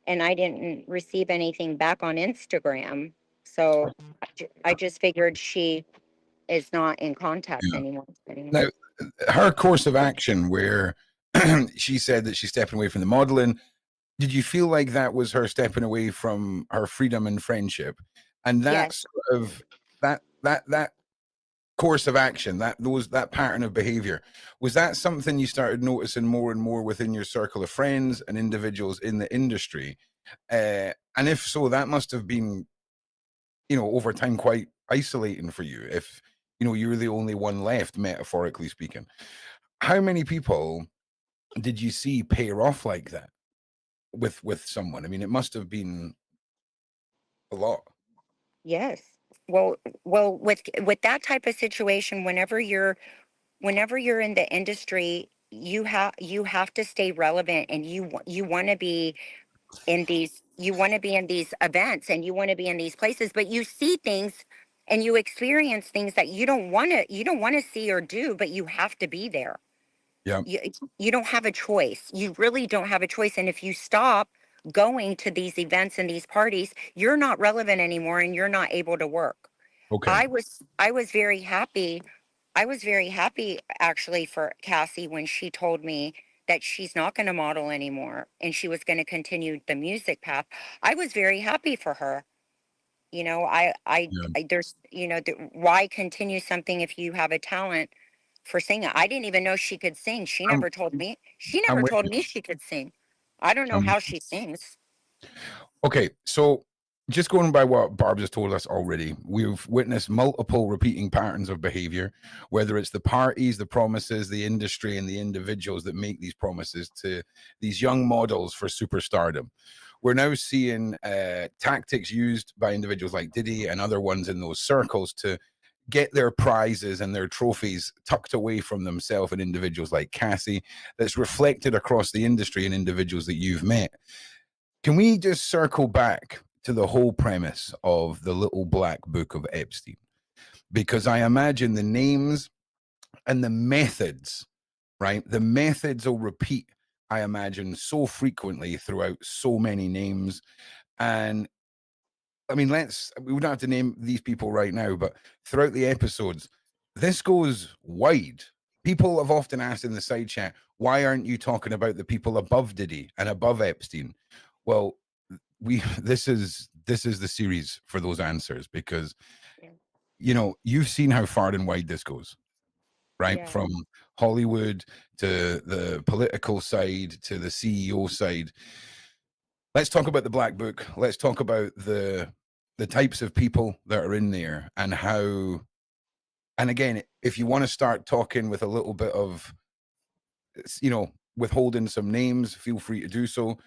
And I didn't receive anything back on Instagram. So I just figured she is not in contact Yeah. anymore. Now, her course of action, where she said that she's stepping away from the modeling, did you feel like that was her stepping away from her freedom and friendship? And that Yes. sort of that course of action, that pattern of behavior, was that something you started noticing more and more within your circle of friends and individuals in the industry? And if so, that must have been, over time quite isolating for you, if you're the only one left, metaphorically speaking. How many people did you see pair off like that with someone? I mean, it must have been a lot. Yes. Well, with that type of situation, whenever you're in the industry, you have to stay relevant, and you want to be in these events, and you want to be in these places, but you see things and you experience things that you don't want to see or do, but you have to be there. Yeah. You don't have a choice. You really don't have a choice. And if you stop going to these events and these parties, you're not relevant anymore, and you're not able to work. Okay. I was very happy. I was very happy actually for Cassie when she told me that she's not going to model anymore and she was going to continue the music path. I was very happy for her. Yeah. There's, why continue something if you have a talent for singing? I didn't even know she could sing. She I'm never told me. She I'm never with told you. me she could sing. I don't know I'm how she sings. Okay, so just going by what Barb has told us already, we've witnessed multiple repeating patterns of behavior, whether it's the parties, the promises, the industry, and the individuals that make these promises to these young models for superstardom. We're now seeing tactics used by individuals like Diddy and other ones in those circles to get their prizes and their trophies tucked away from themselves and individuals like Cassie, that's reflected across the industry and individuals that you've met. Can we just circle back to the whole premise of the little black book of Epstein? Because I imagine the names and the methods, right? The methods will repeat, I imagine, so frequently throughout so many names. And I mean, we don't have to name these people right now, but throughout the episodes, this goes wide. People have often asked in the side chat, why aren't you talking about the people above Diddy and above Epstein? Well, this is the series for those answers, because you've seen how far and wide this goes, right? Yeah. From Hollywood to the political side to the CEO side. Let's talk about the black book. Let's talk about the types of people that are in there and how. And again, if you want to start talking with a little bit of, withholding some names, feel free to do so.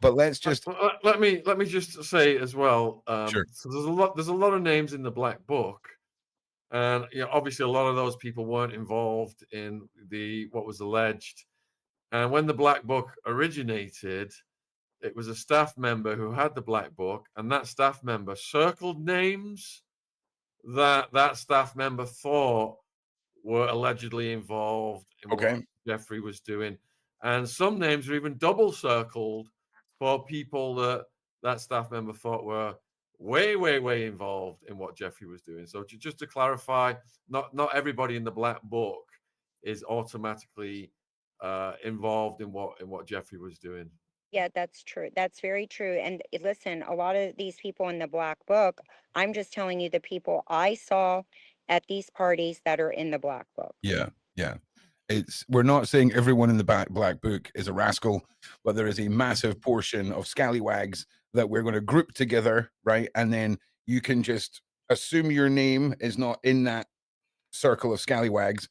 But let's just let me just say as well. Sure. So there's a lot of names in the black book, and obviously a lot of those people weren't involved in what was alleged. And when the black book originated, it was a staff member who had the black book, and that staff member circled names that staff member thought were allegedly involved in what Jeffrey was doing. And some names are even double circled for people that staff member thought were way involved in what Jeffrey was doing. So just to clarify, not everybody in the black book is automatically involved in what Jeffrey was doing. Yeah, that's true. That's very true. And listen, a lot of these people in the black book, I'm just telling you the people I saw at these parties that are in the black book. Yeah. We're not saying everyone in the black book is a rascal, but there is a massive portion of scallywags that we're going to group together, right? And then you can just assume your name is not in that circle of scallywags.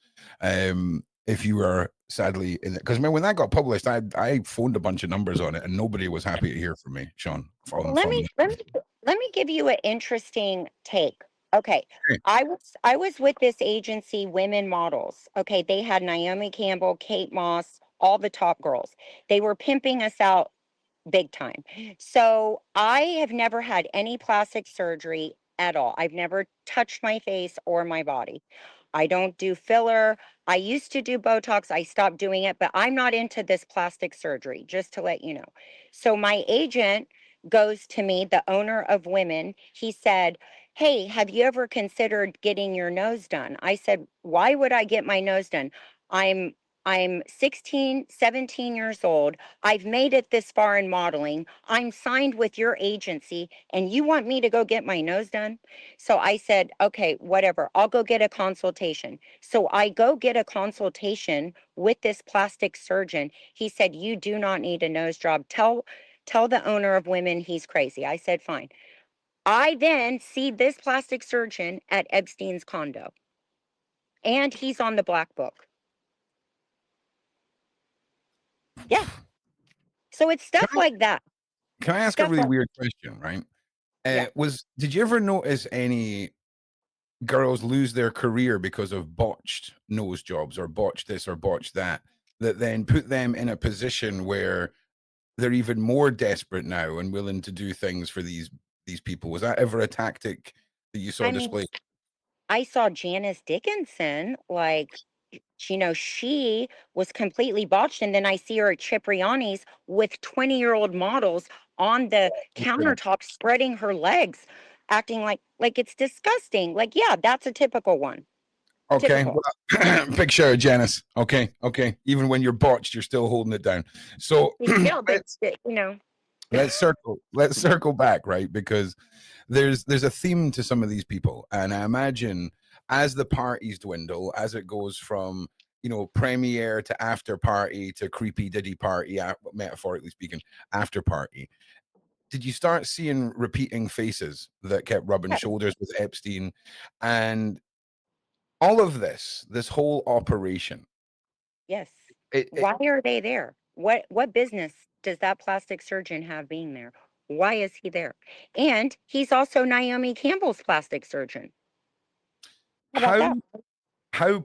If you are sadly in it, because when that got published, I phoned a bunch of numbers on it, and nobody was happy to hear from me, Sean. Let me give you an interesting take. Okay. I was with this agency, Women Models. Okay, they had Naomi Campbell, Kate Moss, all the top girls. They were pimping us out big time. So I have never had any plastic surgery at all. I've never touched my face or my body. I don't do filler. I used to do Botox. I stopped doing it, but I'm not into this plastic surgery, just to let you know. So my agent goes to me, the owner of Women. He said, "Hey, have you ever considered getting your nose done?" I said, "Why would I get my nose done? I'm 16, 17 years old. I've made it this far in modeling. I'm signed with your agency, and you want me to go get my nose done?" So I said, "Okay, whatever. I'll go get a consultation." So I go get a consultation with this plastic surgeon. He said, "You do not need a nose job. Tell the owner of Women he's crazy." I said, "Fine." I then see this plastic surgeon at Epstein's condo, and he's on the black book. Yeah. So it's stuff like that. Can I ask a really weird question, right? Yeah. Did you ever notice any girls lose their career because of botched nose jobs or botched this or botched that then put them in a position where they're even more desperate now and willing to do things for these people? Was that ever a tactic that you saw displayed? I saw Janice Dickinson, she was completely botched. And then I see her at Cipriani's with 20-year-old models on the countertop, spreading her legs, acting like it's disgusting. Like, yeah, that's a typical one. Okay. Well, big shout out, Janice. Okay. Even when you're botched, you're still holding it down. So let's circle back, right? Because there's a theme to some of these people, and I imagine as the parties dwindle, as it goes from premiere to after party to creepy Diddy party, metaphorically speaking, after party, did you start seeing repeating faces that kept rubbing Yeah. shoulders with Epstein? And all of this whole operation, Yes. it Why are they there? What business does that plastic surgeon have being there? Why is he there? And he's also Naomi Campbell's plastic surgeon. How about how that? how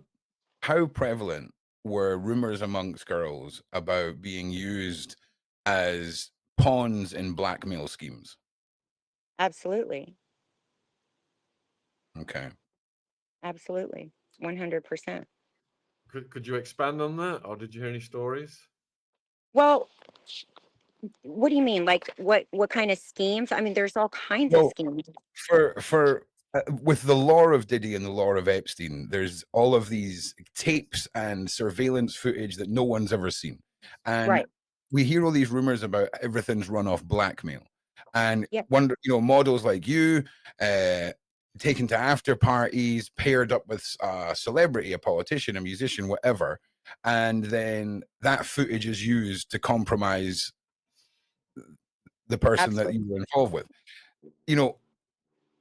how prevalent were rumors amongst girls about being used as pawns in blackmail schemes? Absolutely. Okay. Absolutely. 100%. Could you expand on that, or did you hear any stories? Well, what do you mean? Like what kind of schemes? I mean, there's all kinds of Well, schemes. for with the lore of Diddy and the lore of Epstein, there's all of these tapes and surveillance footage that no one's ever seen, and Right. we hear all these rumors about everything's run off blackmail, and Yeah. wonder, models like you, taken to after parties, paired up with a celebrity, a politician, a musician, whatever, and then that footage is used to compromise the person that Absolutely. you were involved with. You know,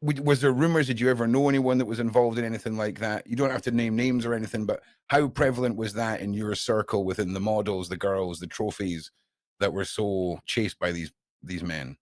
was there rumors? Did you ever know anyone that was involved in anything like that? You don't have to name names or anything, but how prevalent was that in your circle within the models, the girls, the trophies that were so chased by these men?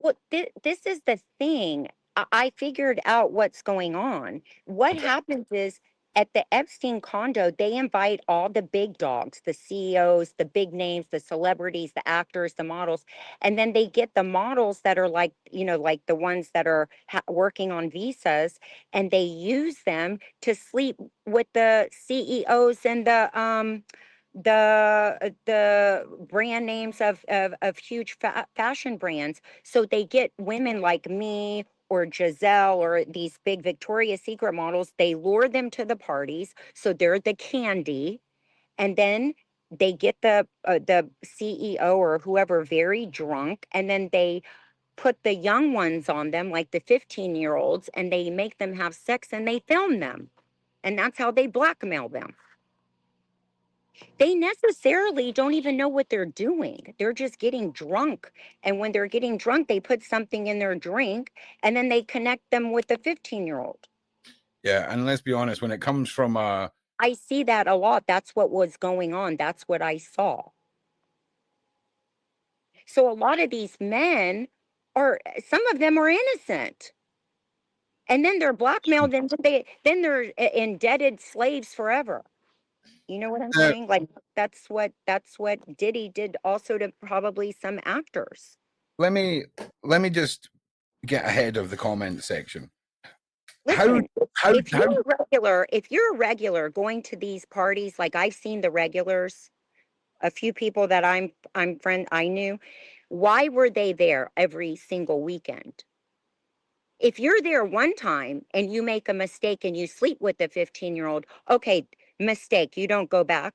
Well, this is the thing. I figured out what's going on. What Okay. happens is at the Epstein condo, they invite all the big dogs, the CEOs, the big names, the celebrities, the actors, the models, and then they get the models that are like, like the ones that are working on visas, and they use them to sleep with the CEOs and the brand names of huge fashion brands. So they get women like me or Giselle or these big Victoria's Secret models. They lure them to the parties, so they're the candy, and then they get the CEO or whoever very drunk, and then they put the young ones on them, like the 15-year-olds, and they make them have sex and they film them, and that's how they blackmail them. They necessarily don't even know what they're doing. They're just getting drunk. And when they're getting drunk, they put something in their drink and then they connect them with the 15-year-old. Yeah, and let's be honest, when it comes from I see that a lot. That's what was going on. That's what I saw. So a lot of these men some of them are innocent. And then they're blackmailed and then they're indebted slaves forever. You know what I'm uh, saying? Like that's what Diddy did also to probably some actors. let me just get ahead of the comment section. How Listen, how how if you're a regular going to these parties, like I've seen the regulars, a few people that I knew, why were they there every single weekend? If you're there one time and you make a mistake and you sleep with the 15-year-old, okay, mistake, you don't go back.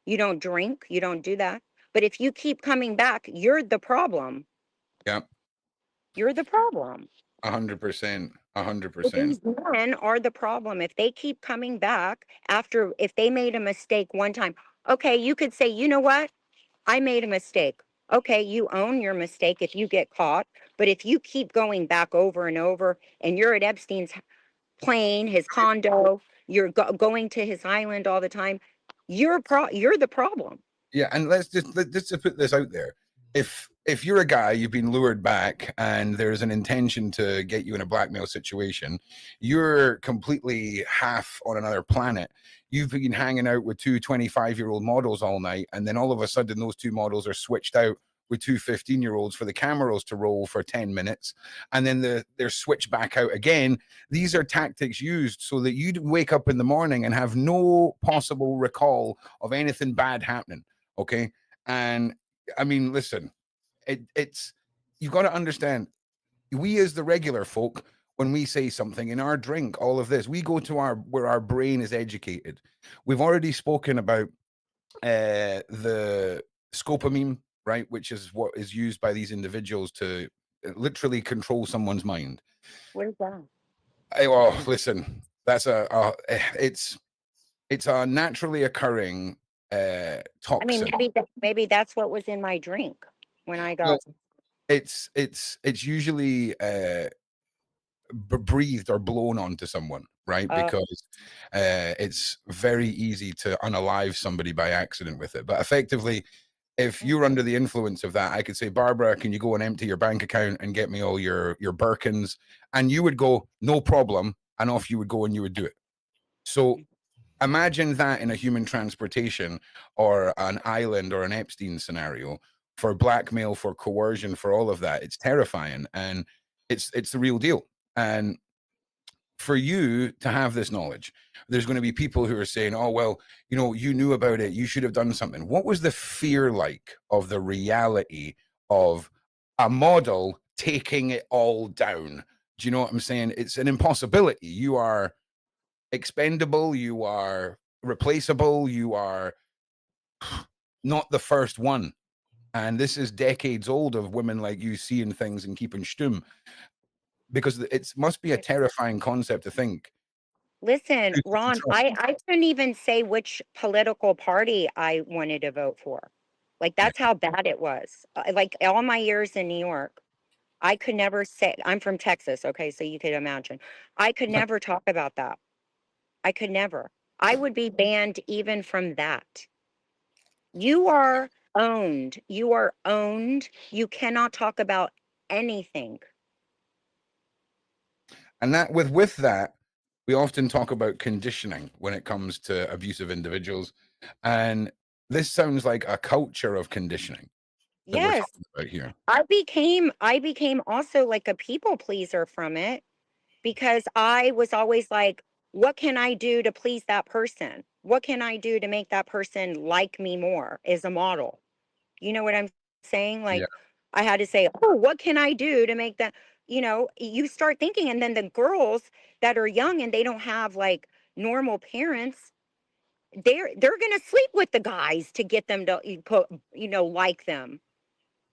You don't drink, you don't do that. But if you keep coming back, you're the problem. Yeah, You're the problem. 100%, So 100%. these men are the problem. If they keep coming back if they made a mistake one time, okay, you could say, you know what? I made a mistake. Okay, you own your mistake if you get caught. But if you keep going back over and over and you're at Epstein's plane, his condo, you're going to his island all the time, you're the problem. Yeah, and let's just put this out there. If you're a guy, you've been lured back, and there's an intention to get you in a blackmail situation, you're completely half on another planet. You've been hanging out with two 25-year-old models all night, and then all of a sudden, those two models are switched out with two 15-year-olds for the cameras to roll for 10 minutes, and then they're switched back out again. These are tactics used so that you'd wake up in the morning and have no possible recall of anything bad happening. Okay. And I mean, listen, it's you've got to understand, we as the regular folk, when we say something in our drink, all of this, we go to where our brain is educated. We've already spoken about the scopamine, right, which is what is used by these individuals to literally control someone's mind. What is that? Well, listen, that's it's a naturally occurring I mean, toxin. maybe that's what was in my drink when I got. it's usually breathed or blown onto someone, right? Uh, Because it's very easy to unalive somebody by accident with it. But effectively, if you're under the influence of that, I could say, Barbara, can you go and empty your bank account and get me all your Birkins? And you would go, no problem. And off you would go and you would do it. So imagine that in a human transportation or an island or an Epstein scenario for blackmail, for coercion, for all of that. It's terrifying. And it's the real deal. And for you to have this knowledge, there's going to be people who are saying, oh, well, you know, you knew about it, you should have done something. What was the fear like of the reality of a model taking it all down? Do you know what I'm saying? It's an impossibility. You are expendable, you are replaceable, you are not the first one. And this is decades old of women like you seeing things and keeping stum, because it must be a terrifying concept to think. Listen, Ron, I couldn't even say which political party I wanted to vote for. Like, that's how bad it was. Like, all my years in New York, I could never say, I'm from Texas, okay, so you could imagine. I could never talk about that. I could never. I would be banned even from that. You are owned. You are owned. You cannot talk about anything. And that with that, we often talk about conditioning when it comes to abusive individuals. And this sounds like a culture of conditioning that we're Yes. talking about here. I became also like a people pleaser from it, because I was always like, what can I do to please that person? What can I do to make that person like me more as a model? You know what I'm saying? Yeah. Like, I had to say, oh, what can I do to make that, you start thinking, and then the girls that are young and they don't have like normal parents, they're gonna sleep with the guys to get them to like them.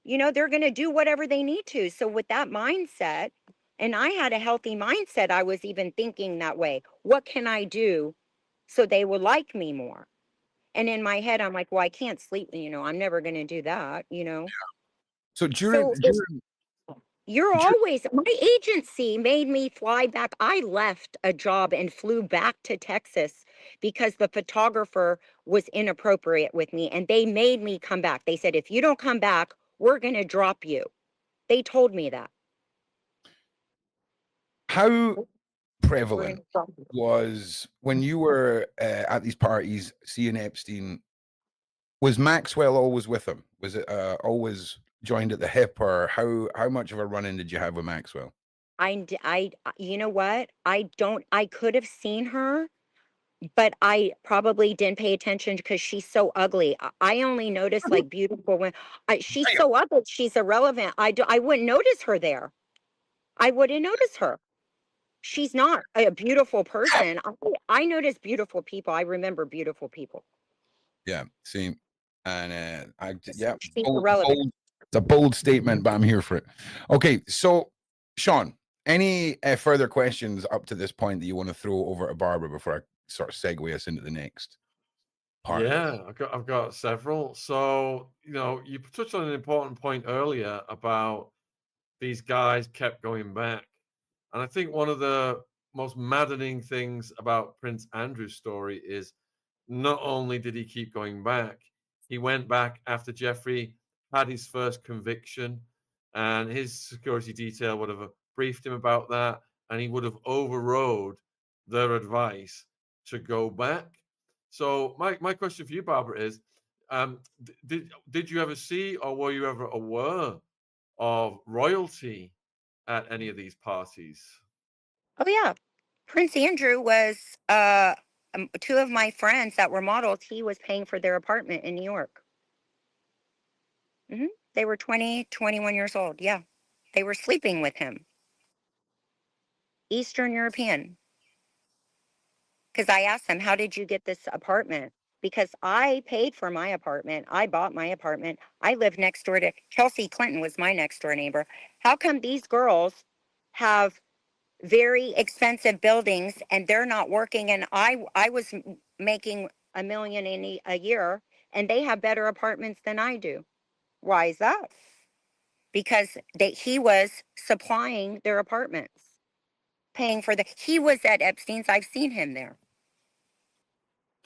They're going to do whatever they need to. So with that mindset, and I had a healthy mindset, I was even thinking that way. What can I do so they will like me more? And in my head, I'm like, well, I can't sleep. I'm never going to do that. So So you're always, my agency made me fly back. I left a job and flew back to Texas because the photographer was inappropriate with me, and they made me come back. They said, if you don't come back, we're going to drop you. They told me that. how We're prevalent gonna drop you. was when you were at these parties seeing Epstein? Was Maxwell always with him? Was it always joined at the hip, or how much of a run-in did you have with Maxwell? You know what? I could have seen her, but I probably didn't pay attention because she's so ugly. I only notice like beautiful women. She's so ugly, she's irrelevant. I wouldn't notice her there. I wouldn't notice her. She's not a beautiful person. I notice beautiful people. I remember beautiful people. Yeah, same. And So yeah, she's irrelevant. it's a bold statement, but I'm here for it. Okay, so Sean, any further questions up to this point that you want to throw over to Barbara before I sort of segue us into the next part? Yeah, I've got several. So, you touched on an important point earlier about these guys kept going back. And I think one of the most maddening things about Prince Andrew's story is not only did he keep going back, he went back after Jeffrey had his first conviction, and his security detail would have briefed him about that, and he would have overrode their advice to go back. So my question for you, Barbara, is did you ever see, or were you ever aware of royalty at any of these parties? Oh yeah. Prince Andrew was two of my friends that were models. He was paying for their apartment in New York. They were 20, 21 years old. Yeah. They were sleeping with him. Eastern European. Because I asked them, how did you get this apartment? Because I paid for my apartment. I bought my apartment. I lived next door to Chelsea Clinton was my next door neighbor. How come these girls have very expensive buildings and they're not working, and I was making $1 million a year, and they have better apartments than I do? Why is that? because he was supplying their apartments, paying for he was at Epstein's. I've seen him there.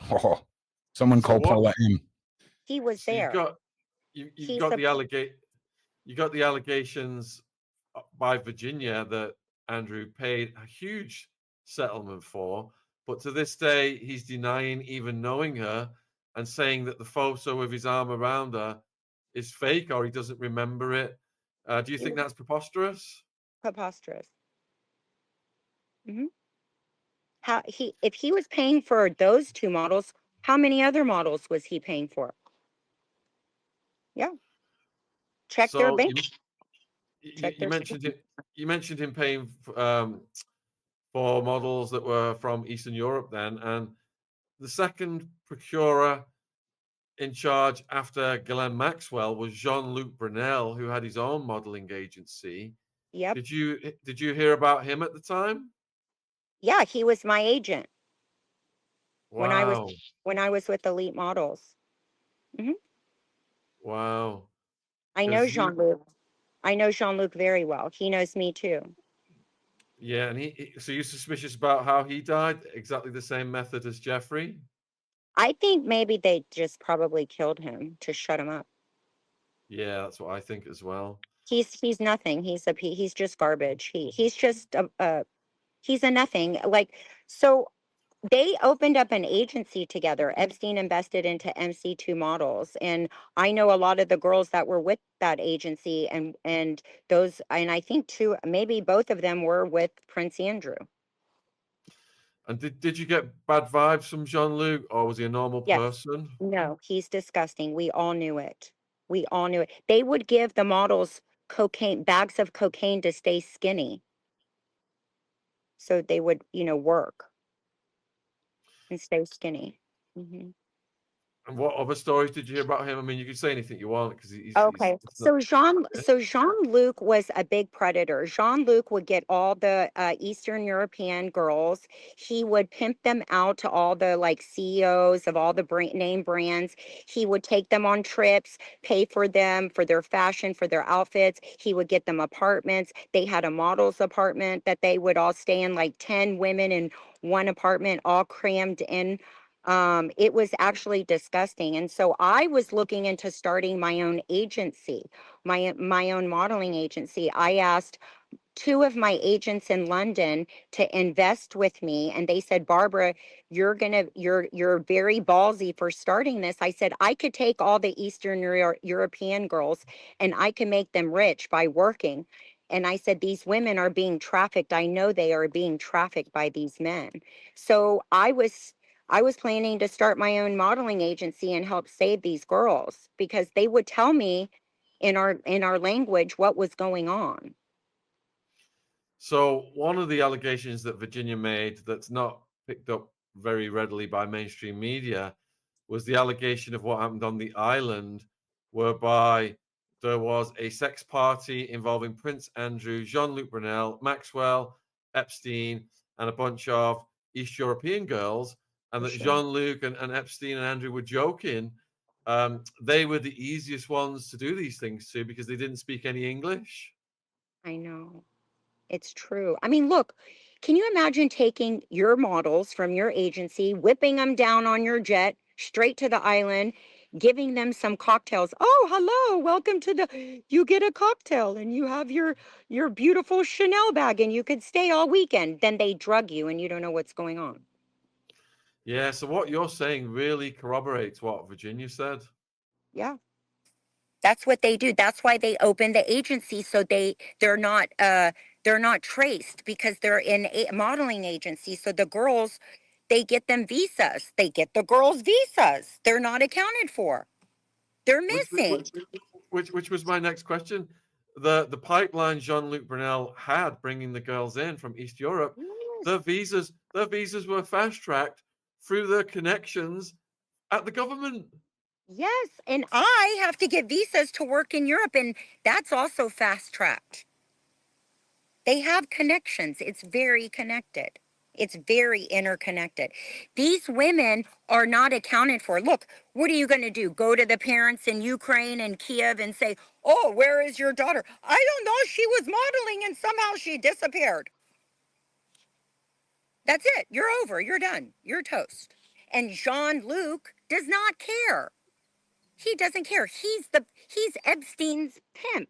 Oh, someone So call what? Paula M. He was So there. you've He got the supp- you got the allegations by Virginia that Andrew paid a huge settlement for, but to this day he's denying even knowing her and saying that the photo of his arm around her is fake or he doesn't remember it. Do you think that's preposterous? Preposterous. If he was paying for those two models, how many other models was he paying for? Yeah. Check their So bank. Check you their mentioned it. You mentioned him paying for models that were from Eastern Europe then, and the second procurer in charge after Ghislaine Maxwell was Jean-Luc Brunel, who had his own modeling agency. Yep. Did you hear about him at the time? Yeah, he was my agent when I Wow. was with Elite Models. Wow. I know 'Cause he, Jean-Luc. I know Jean-Luc very well. He knows me too. yeah, and so you're suspicious about how he died? Exactly the same method as Jeffrey? I think maybe they just probably killed him to shut him up. Yeah, that's what I think as well. He's nothing. He's just garbage. He's just he's a nothing. Like, so they opened up an agency together. Epstein invested into MC2 Models, and I know a lot of the girls that were with that agency, and those, and I think two, maybe both of them were with Prince Andrew. And did you get bad vibes from Jean-Luc, or was he a normal Yes. person? No, he's disgusting. We all knew it. We all knew it. They would give the models bags of cocaine to stay skinny, so they would, work and stay skinny. And what other stories did you hear about him? I mean, you can say anything you want because Okay. it's not. So Jean-Luc was a big predator. Jean-Luc would get all the Eastern European girls. He would pimp them out to all the like CEOs of all the name brands. He would take them on trips, pay for them for their fashion, for their outfits. He would get them apartments. They had a model's apartment that they would all stay in, like 10 women in one apartment, all crammed in. It was actually disgusting. And so I was looking into starting my own agency, my own modeling agency. I asked two of my agents in London to invest with me, and they said, Barbara, you're very ballsy for starting this. I said, I could take all the Eastern European girls and I can make them rich by working. And I said, these women are being trafficked. I know they are being trafficked by these men. So I was planning to start my own modeling agency and help save these girls, because they would tell me in our language what was going on. So one of the allegations that Virginia made that's not picked up very readily by mainstream media was the allegation of what happened on the island, whereby there was a sex party involving Prince Andrew, Jean-Luc Brunel, Maxwell, Epstein, and a bunch of East European girls, and that Sure. Jean-Luc and Epstein and Andrew were joking. They were the easiest ones to do these things to because they didn't speak any English. I know. It's true. I mean, look, can you imagine taking your models from your agency, whipping them down on your jet straight to the island, giving them some cocktails? Oh, hello, welcome to you get a cocktail and you have your beautiful Chanel bag and you could stay all weekend. Then they drug you and you don't know what's going on. Yeah, so what you're saying really corroborates what Virginia said. Yeah. That's what they do. That's why they open the agency, so they're not traced, because they're in a modeling agency. So the girls, they get them visas. They get the girls visas. They're not accounted for. They're missing. Which was my next question. The pipeline Jean-Luc Brunel had bringing the girls in from East Europe, their visas were fast tracked through their connections at the government. Yes, and I have to get visas to work in Europe, and that's also fast tracked. They have connections. It's very connected. It's very interconnected. These women are not accounted for. Look, what are you going to do? Go to the parents in Ukraine and Kiev and say, oh, where is your daughter? I don't know. She was modeling and somehow she disappeared. That's it. You're over. You're done. You're toast. And Jean-Luc does not care. He doesn't care. He's Epstein's pimp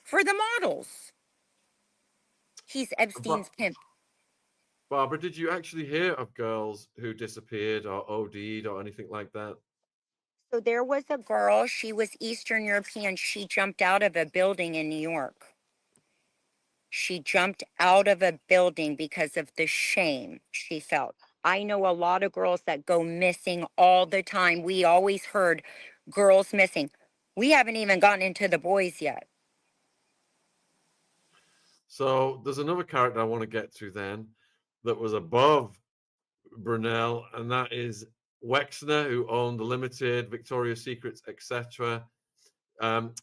for the models. He's Epstein's pimp. Barbara, did you actually hear of girls who disappeared or OD'd or anything like that? So there was a girl, she was Eastern European. She jumped out of a building in New York. She jumped out of a building because of the shame she felt. I know a lot of girls that go missing all the time. We always heard girls missing. We haven't even gotten into the boys yet. So there's another character I want to get to then that was above Brunel, and that is Wexner, who owned the Limited, Victoria's Secrets, etc.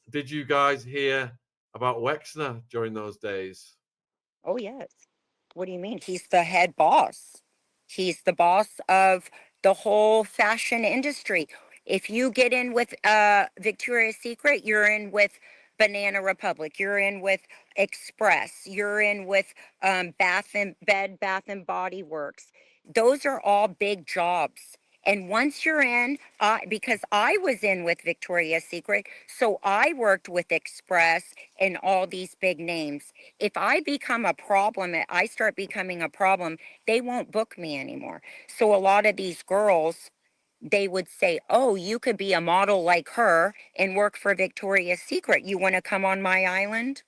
Did you guys hear about Wexner during those days? Oh, yes. What do you mean? He's the head boss. He's the boss of the whole fashion industry. If you get in with Victoria's Secret, you're in with Banana Republic. You're in with Express. You're in with Bath and Body Works. Those are all big jobs. And once you're in, because I was in with Victoria's Secret, so I worked with Express and all these big names. If I become a problem, I start becoming a problem, they won't book me anymore. So a lot of these girls, they would say, oh, you could be a model like her and work for Victoria's Secret. You want to come on my island?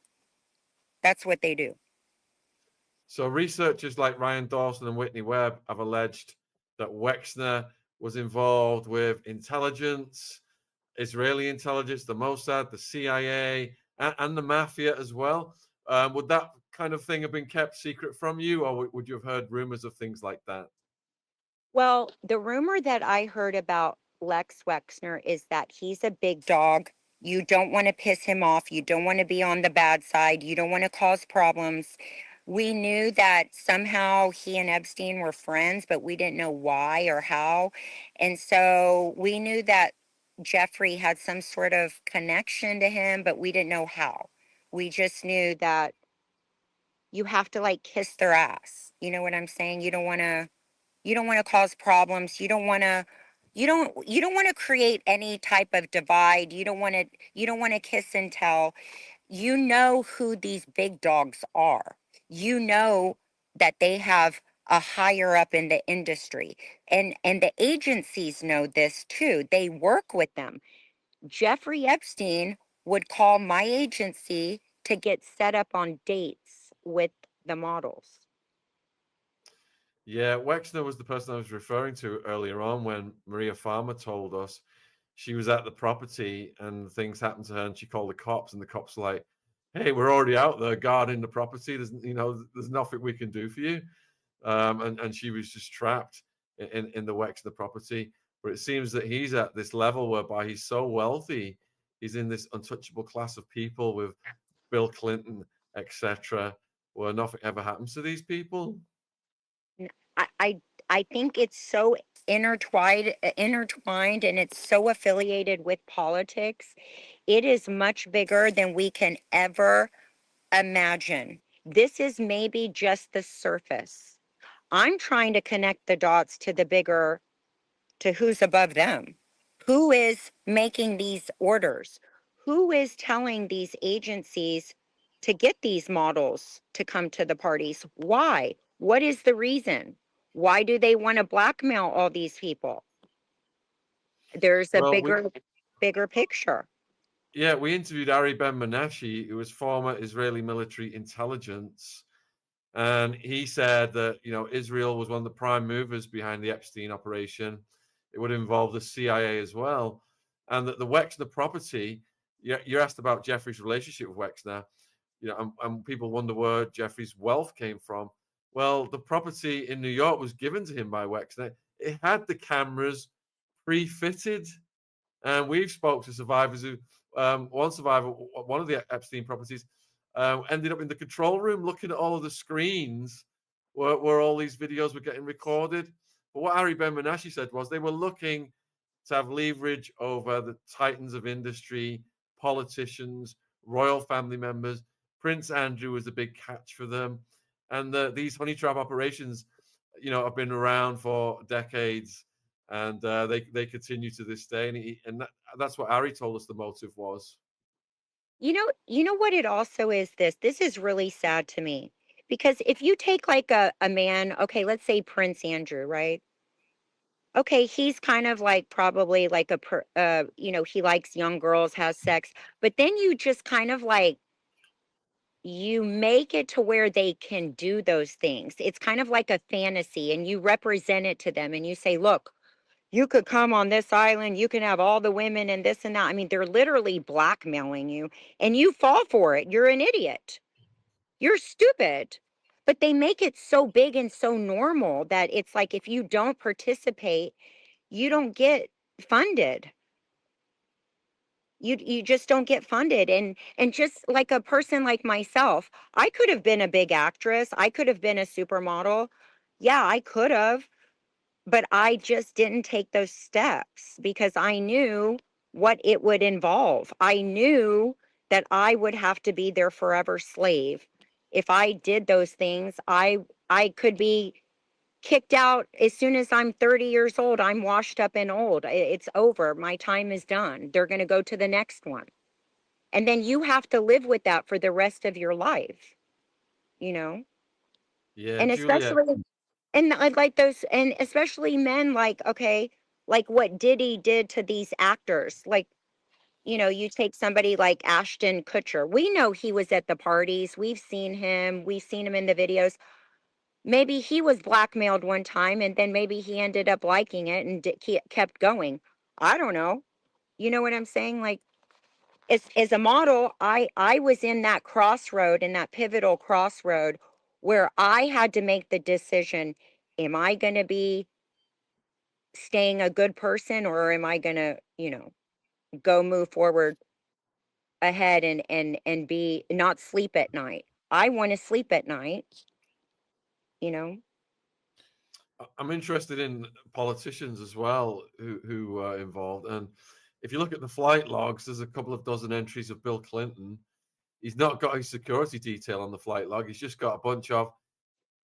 That's what they do. So researchers like Ryan Dawson and Whitney Webb have alleged that Wexner was involved with intelligence, Israeli intelligence, the Mossad, the CIA, and the mafia as well. Would that kind of thing have been kept secret from you, or would you have heard rumors of things like that? Well, the rumor that I heard about Lex Wexner is that he's a big dog. You don't want to piss him off. You don't want to be on the bad side. You don't want to cause problems. We knew that somehow he and Epstein were friends, but we didn't know why or how. And so we knew that Jeffrey had some sort of connection to him, but we didn't know how. We just knew that you have to like kiss their ass. You know what I'm saying? You don't want to cause problems. You don't want to create any type of divide. You don't want to kiss and tell. You know who these big dogs are. You know that they have a higher up in the industry. And the agencies know this too. They work with them. Jeffrey Epstein would call my agency to get set up on dates with the models. Yeah, Wexner was the person I was referring to earlier on when Maria Farmer told us she was at the property and things happened to her and she called the cops and the cops were like, hey, we're already out there guarding the property. There's nothing we can do for you. And she was just trapped in the Wexner property. But it seems that he's at this level whereby he's so wealthy, he's in this untouchable class of people with Bill Clinton, etc., where nothing ever happens to these people. I think it's so intertwined and it's so affiliated with politics. It is much bigger than we can ever imagine. This is maybe just the surface. I'm trying to connect the dots to the bigger, to who's above them. Who is making these orders? Who is telling these agencies to get these models to come to the parties? Why? What is the reason? Why do they want to blackmail all these people? There's a Well, bigger picture. we interviewed Ari Ben Menashe, who was former Israeli military intelligence, and he said that Israel was one of the prime movers behind the Epstein operation. It would involve the CIA as well, and that the Wexner property. You're asked about Jeffrey's relationship with Wexner, and people wonder where Jeffrey's wealth came from. Well, the property in New York was given to him by Wexner. It had the cameras pre-fitted, and we've spoke to survivors who, one survivor, one of the Epstein properties, ended up in the control room looking at all of the screens where all these videos were getting recorded. But what Ari Ben Menashe said was they were looking to have leverage over the titans of industry, politicians, royal family members. Prince Andrew was a big catch for them. And these honey trap operations, have been around for decades, and they continue to this day. And that's what Ari told us the motive was. You know what it also is this. This is really sad to me. Because if you take like a man, okay, let's say Prince Andrew, right? Okay, he's kind of like probably like he likes young girls, has sex, but then you just kind of like you make it to where they can do those things. It's kind of like a fantasy, and you represent it to them and you say, look, you could come on this island, you can have all the women and this and that. I mean, they're literally blackmailing you, and you fall for it. You're an idiot. You're stupid. But they make it so big and so normal that it's like if you don't participate, you don't get funded. You just don't get funded. And just like a person like myself, I could have been a big actress. I could have been a supermodel. Yeah, I could have, but I just didn't take those steps because I knew what it would involve. I knew that I would have to be their forever slave. If I did those things, I could be kicked out as soon as I'm 30 years old. I'm washed up and old. It's over. My time is done. They're going to go to the next one. And then you have to live with that for the rest of your life, you know? Yeah, And Juliet. especially, and I like those, and especially men, like, okay, like what Diddy did to these actors. Like, you take somebody like Ashton Kutcher. We know he was at the parties. We've seen him in the videos. Maybe he was blackmailed one time and then maybe he ended up liking it and kept going. I don't know. You know what I'm saying? Like, as a model, I was in that crossroad, in that pivotal crossroad where I had to make the decision, am I going to be staying a good person, or am I going to, go move forward ahead and be not sleep at night? I want to sleep at night, you know. I'm interested in politicians as well who are involved. And if you look at the flight logs, there's a couple of dozen entries of Bill Clinton. He's not got his security detail on the flight log. He's just got a bunch of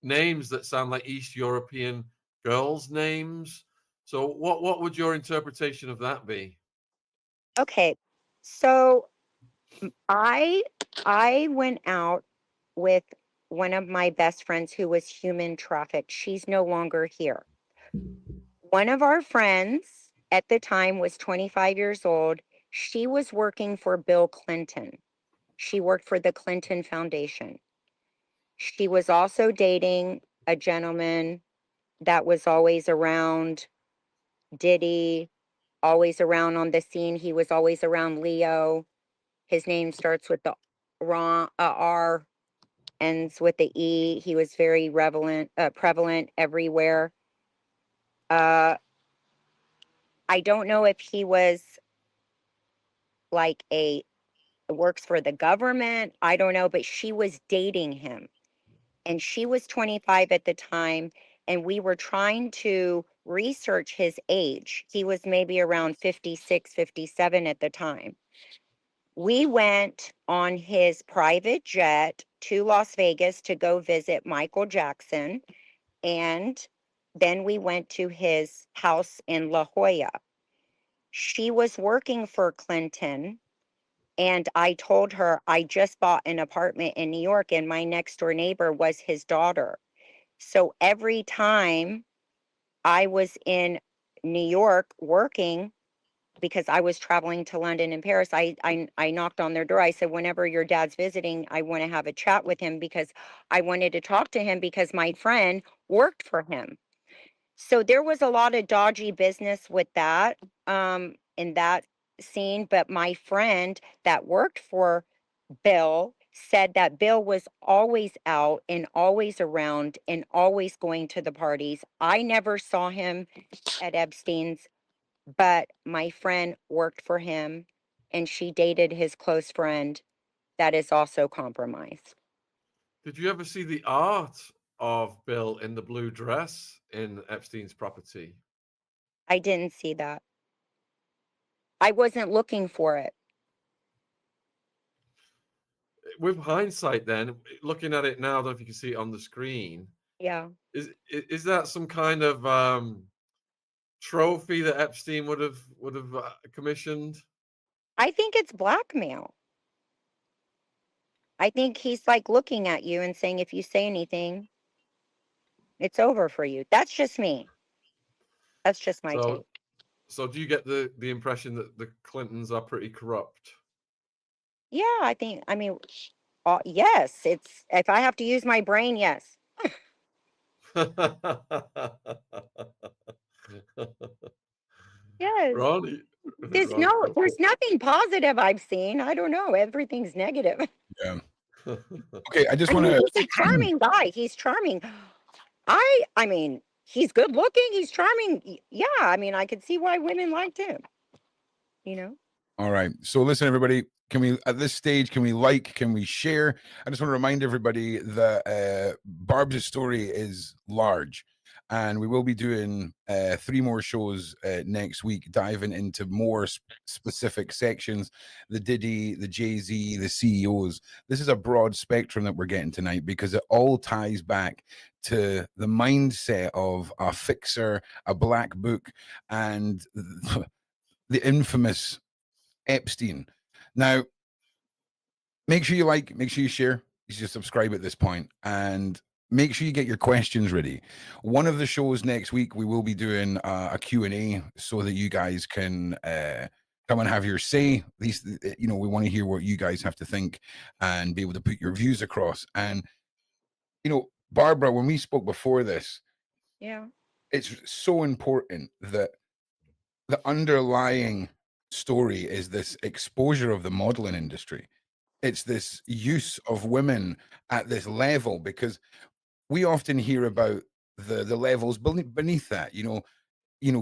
names that sound like East European girls' names. So what would your interpretation of that be? Okay. So I I went out with one of my best friends who was human trafficked. She's no longer here. One of our friends at the time was 25 years old. She was working for Bill Clinton. She worked for the Clinton Foundation. She was also dating a gentleman that was always around Diddy, always around on the scene. He was always around Leo. His name starts with the R, ends with the E. He was very prevalent everywhere. Uh, I don't know if he was like works for the government. I don't know, but she was dating him. And she was 25 at the time. And we were trying to research his age. He was maybe around 56, 57 at the time. We went on his private jet to Las Vegas to go visit Michael Jackson. And then we went to his house in La Jolla. She was working for Clinton. And I told her I just bought an apartment in New York and my next door neighbor was his daughter. So every time I was in New York working, because I was traveling to London and Paris, I knocked on their door. I said, whenever your dad's visiting, I want to have a chat with him because I wanted to talk to him because my friend worked for him. So there was a lot of dodgy business with that, in that scene. But my friend that worked for Bill said that Bill was always out and always around and always going to the parties. I never saw him at Epstein's, but my friend worked for him and she dated his close friend that is also compromised. Did you ever see the art of Bill in the blue dress in Epstein's property? I didn't see that. I wasn't looking for it. With hindsight, then looking at it now, I don't know if you can see it on the screen. Yeah. Is that some kind of trophy that Epstein would have commissioned? I think it's blackmail. I think he's like looking at you and saying, if you say anything, it's over for you. That's just me. That's just my take. So do you get the impression that the Clintons are pretty corrupt? Yeah, I mean, yes, it's, if I have to use my brain, yes. Yes. Ronnie, There's nothing positive I've seen. I don't know. Everything's negative. Yeah. Okay, I just I want mean, to. he's a charming guy. He's charming. I mean, he's good looking. He's charming. Yeah, I mean, I could see why women liked him. You know? All right. So listen, everybody, can we, at this stage, can we share? I just want to remind everybody that Barb's story is large, and we will be doing 3 more shows next week, diving into more specific sections, the Diddy, the Jay-Z, the CEOs. This is a broad spectrum that we're getting tonight because it all ties back to the mindset of a fixer, a black book, and the infamous Epstein. Now, make sure you like, make sure you share, you should subscribe at this point, and make sure you get your questions ready. One of the shows next week, we will be doing a Q&A so that you guys can come and have your say. These, you know, we want to hear what you guys have to think and be able to put your views across. And, you know, Barbara, when we spoke before this, Yeah. it's so important that the underlying story is this exposure of the modeling industry. It's this use of women at this level, because we often hear about the levels beneath that, you know,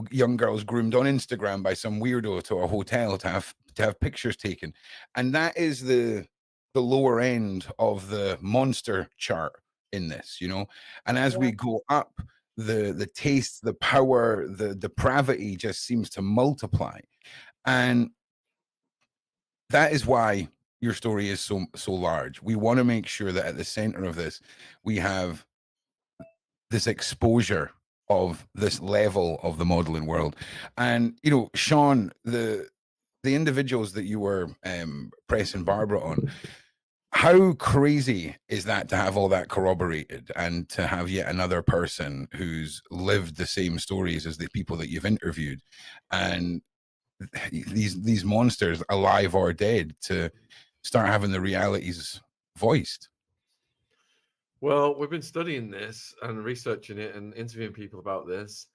young girls groomed on Instagram by some weirdo to a hotel to have pictures taken, and that is the lower end of the monster chart in this, you know. And as we go up, the taste, the power, the depravity just seems to multiply, and that is why your story is so large. We want to make sure that at the center of this we have this exposure of this level of the modeling world. And you know, Sean, the individuals that you were pressing Barbara on, how crazy is that to have all that corroborated and to have yet another person who's lived the same stories as the people that you've interviewed, and these monsters, alive or dead, to start having the realities voiced? Well, we've been studying this and researching it and interviewing people about this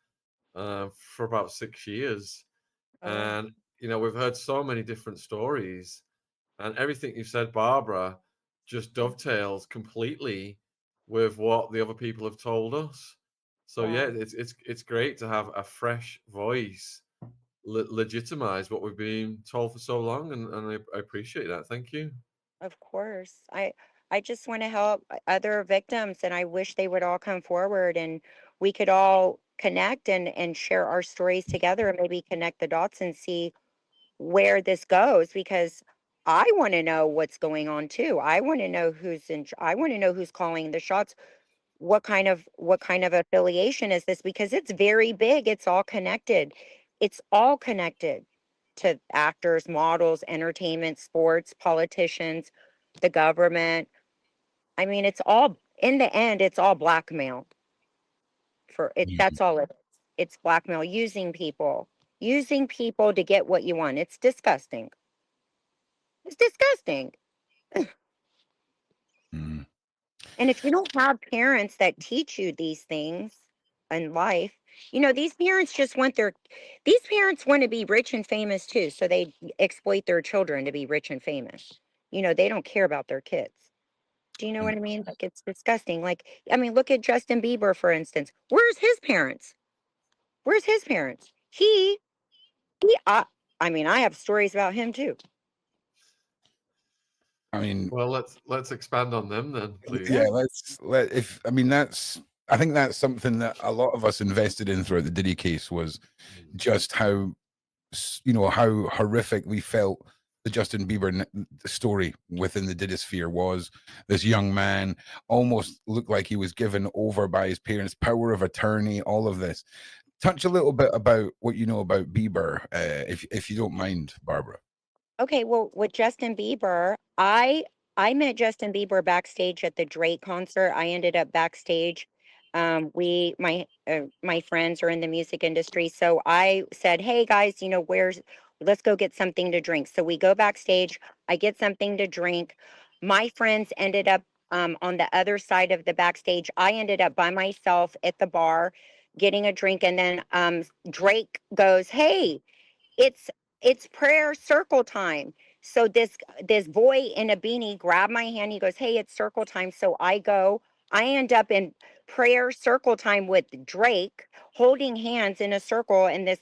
for about 6 years. And, you know, we've heard so many different stories, and everything you've said, Barbara, just dovetails completely with what the other people have told us. So yeah, it's great to have a fresh voice legitimize what we've been told for so long, and I appreciate that. Thank you. Of course. I just want to help other victims, and I wish they would all come forward and we could all connect and share our stories together and maybe connect the dots and see where this goes, because I want to know what's going on too. I want to know I want to know who's calling the shots. What kind of affiliation is this? Because it's very big. It's all connected. It's all connected to actors, models, entertainment, sports, politicians, the government. I mean, it's all, in the end, it's all blackmail for it. That's all it is. It's blackmail, using people to get what you want. It's disgusting. It's disgusting. Mm. And if you don't have parents that teach you these things in life, you know, these parents want to be rich and famous too. So they exploit their children to be rich and famous. You know, they don't care about their kids. Do you know what I mean? Like, it's disgusting. Like, I mean, look at Justin Bieber, for instance. Where's his parents? Where's his parents? I mean, I have stories about him too. I mean, Well, let's expand on them then, please. yeah, I think that's something that a lot of us invested in throughout the Diddy case, was just how, how horrific we felt the Justin Bieber story within the Diddy sphere was. This young man almost looked like he was given over by his parents, power of attorney, all of this. Touch a little bit about what you know about Bieber, if you don't mind, Barbara. Okay, well, with Justin Bieber, I met Justin Bieber backstage at the Drake concert. I ended up backstage. My friends are in the music industry, so I said, "Hey guys, let's go get something to drink." So we go backstage. I get something to drink. My friends ended up on the other side of the backstage. I ended up by myself at the bar getting a drink, and then Drake goes, "Hey, it's it's prayer circle time." So this boy in a beanie grabbed my hand. He goes, "Hey, it's circle time." So I end up in prayer circle time with Drake, holding hands in a circle, and this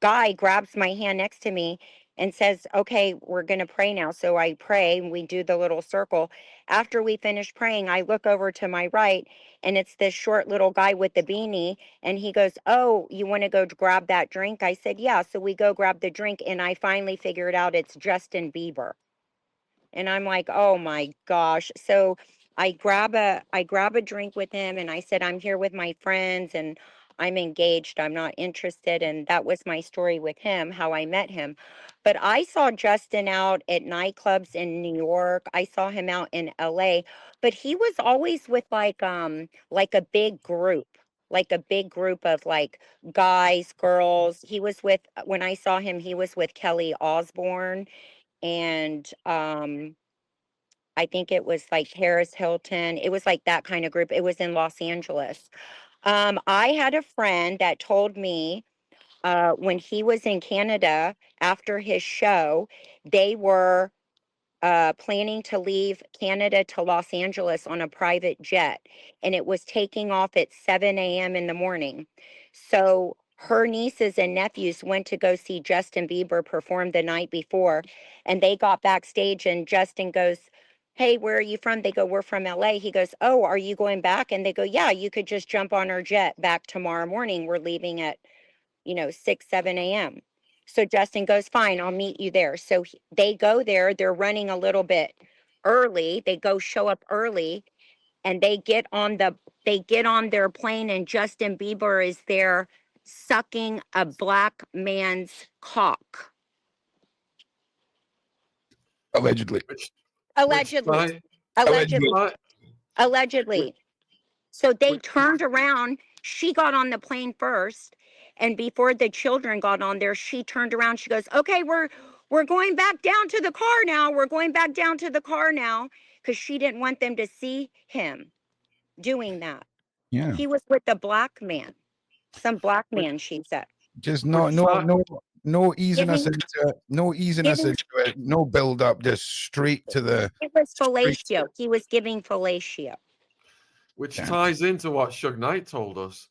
guy grabs my hand next to me and says, "Okay, we're going to pray now." So I pray and we do the little circle. After we finish praying, I look over to my right, and it's this short little guy with the beanie. And he goes, "Oh, you want to go grab that drink?" I said, "Yeah." So we go grab the drink, and I finally figured out it's Justin Bieber. And I'm like, "Oh my gosh." So I grab a drink with him, and I said, "I'm here with my friends and I'm engaged. I'm not interested." And that was my story with him, how I met him. But I saw Justin out at nightclubs in New York. I saw him out in LA, but he was always with like a big group. Like a big group of like guys, girls. He was with when I saw him, he was with Kelly Osbourne, and I think it was like Paris Hilton. It was like that kind of group. It was in Los Angeles. I had a friend that told me when he was in Canada after his show, they were planning to leave Canada to Los Angeles on a private jet, and it was taking off at 7 a.m. in the morning. So her nieces and nephews went to go see Justin Bieber perform the night before, and they got backstage, and Justin goes, "Hey, where are you from?" They go, "We're from LA." He goes, "Oh, are you going back?" And they go, "Yeah, you could just jump on our jet back tomorrow morning. We're leaving at 6, 7 a.m. So Justin goes, "Fine, I'll meet you there." So they go there. They're running a little bit early. They go show up early, and they get on their plane, and Justin Bieber is there sucking a black man's cock. Allegedly. Which Allegedly. tie, which Allegedly. Allegedly. tie, which, Allegedly. So they which turned around. She got on the plane first, and before the children got on there, she turned around. She goes, "Okay, we're going back down to the car now. We're going back down to the car now," because she didn't want them to see him doing that. Yeah. He was with the black man, some black which man. She said, Just which tie, no easing us "Giving, into it, no easing us giving." into it, no build up, just straight to the It was straight. fellatio. He was giving fellatio. which Damn. ties into what Suge Knight told us.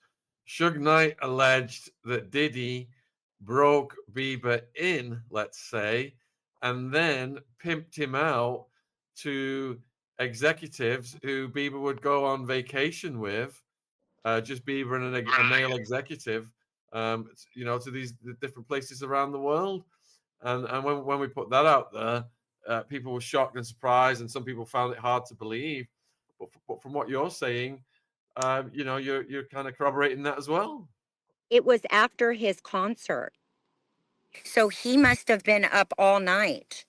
Suge Knight alleged that Diddy broke Bieber in, let's say, and then pimped him out to executives who Bieber would go on vacation with, just Bieber and a male executive, to these different places around the world. And when we put that out there, people were shocked and surprised, and some people found it hard to believe. But from what you're saying, you're kind of corroborating that as well. It was after his concert. So he must have been up all night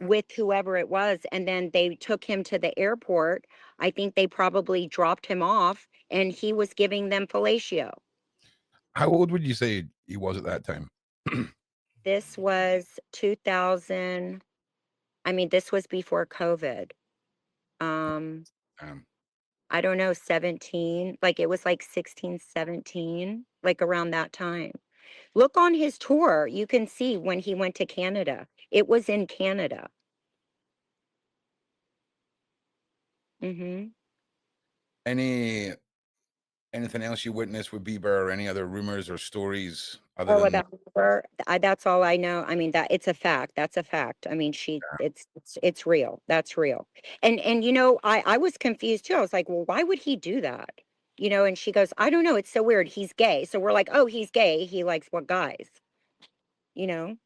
with whoever it was. And then they took him to the airport. I think they probably dropped him off, and he was giving them fellatio. How old would you say he was at that time? This was 2000. I mean, this was before COVID. Um, Um, I don't know, 17. Like it was like 16, 17, like around that time. Look on his tour. You can see when he went to Canada. It was in Canada. Mm-hmm. any Anything else you witnessed with Bieber or any other rumors or stories other Oh, than about her, that's all I know. I mean, that it's a fact. That's a fact. I mean, it's real. That's real. And you know, I was confused too. I was like, well, why would he do that? You know, and she goes, I don't know. It's so weird. He's gay. So we're like, oh, he's gay. He likes what guys? You know.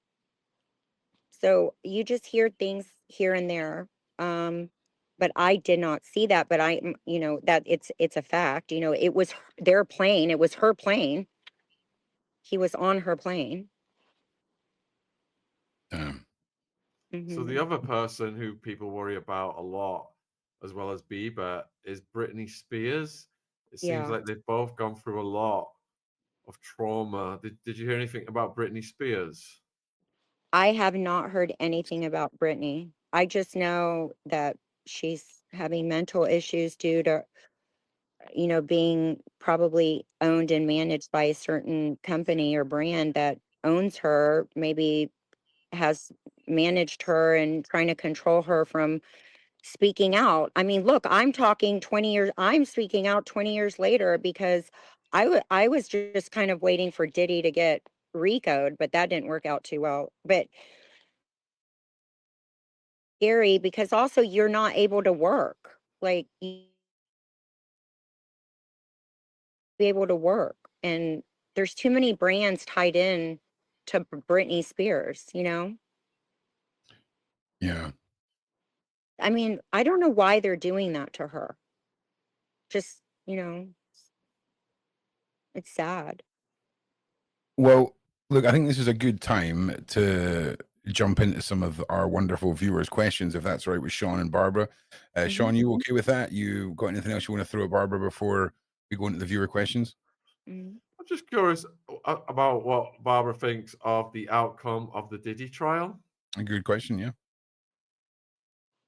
So you just hear things here and there. But I did not see that. But you know, that it's a fact. You know, it was their plane. It was her plane. He was on her plane. um, So the Hmm. other person who people worry about a lot, as well as Bieber, is Britney Spears. It seems Yeah. like they've both gone through a lot of trauma. Did you hear anything about Britney Spears? I have not heard anything about Brittany. I just know that she's having mental issues due to, you know, being probably owned and managed by a certain company or brand that owns her, maybe has managed her and trying to control her from speaking out. I mean, look, I'm speaking out 20 years later because I was just kind of waiting for Diddy to get RICO'd, but that didn't work out too well. But scary because also you're not able to work. Like you be able to work. And there's too many brands tied in to Britney Spears, you know? yeah. I mean, I don't know why they're doing that to her. Just, you know, it's sad. Well, look, I think this is a good time to jump into some of our wonderful viewers' questions, if that's all right with Sean and Barbara. Mhm. Sean, you okay with that? You got anything else you want to throw at Barbara before we go into the viewer questions? Mhm. I'm just curious about what Barbara thinks of the outcome of the Diddy trial. A good question, yeah.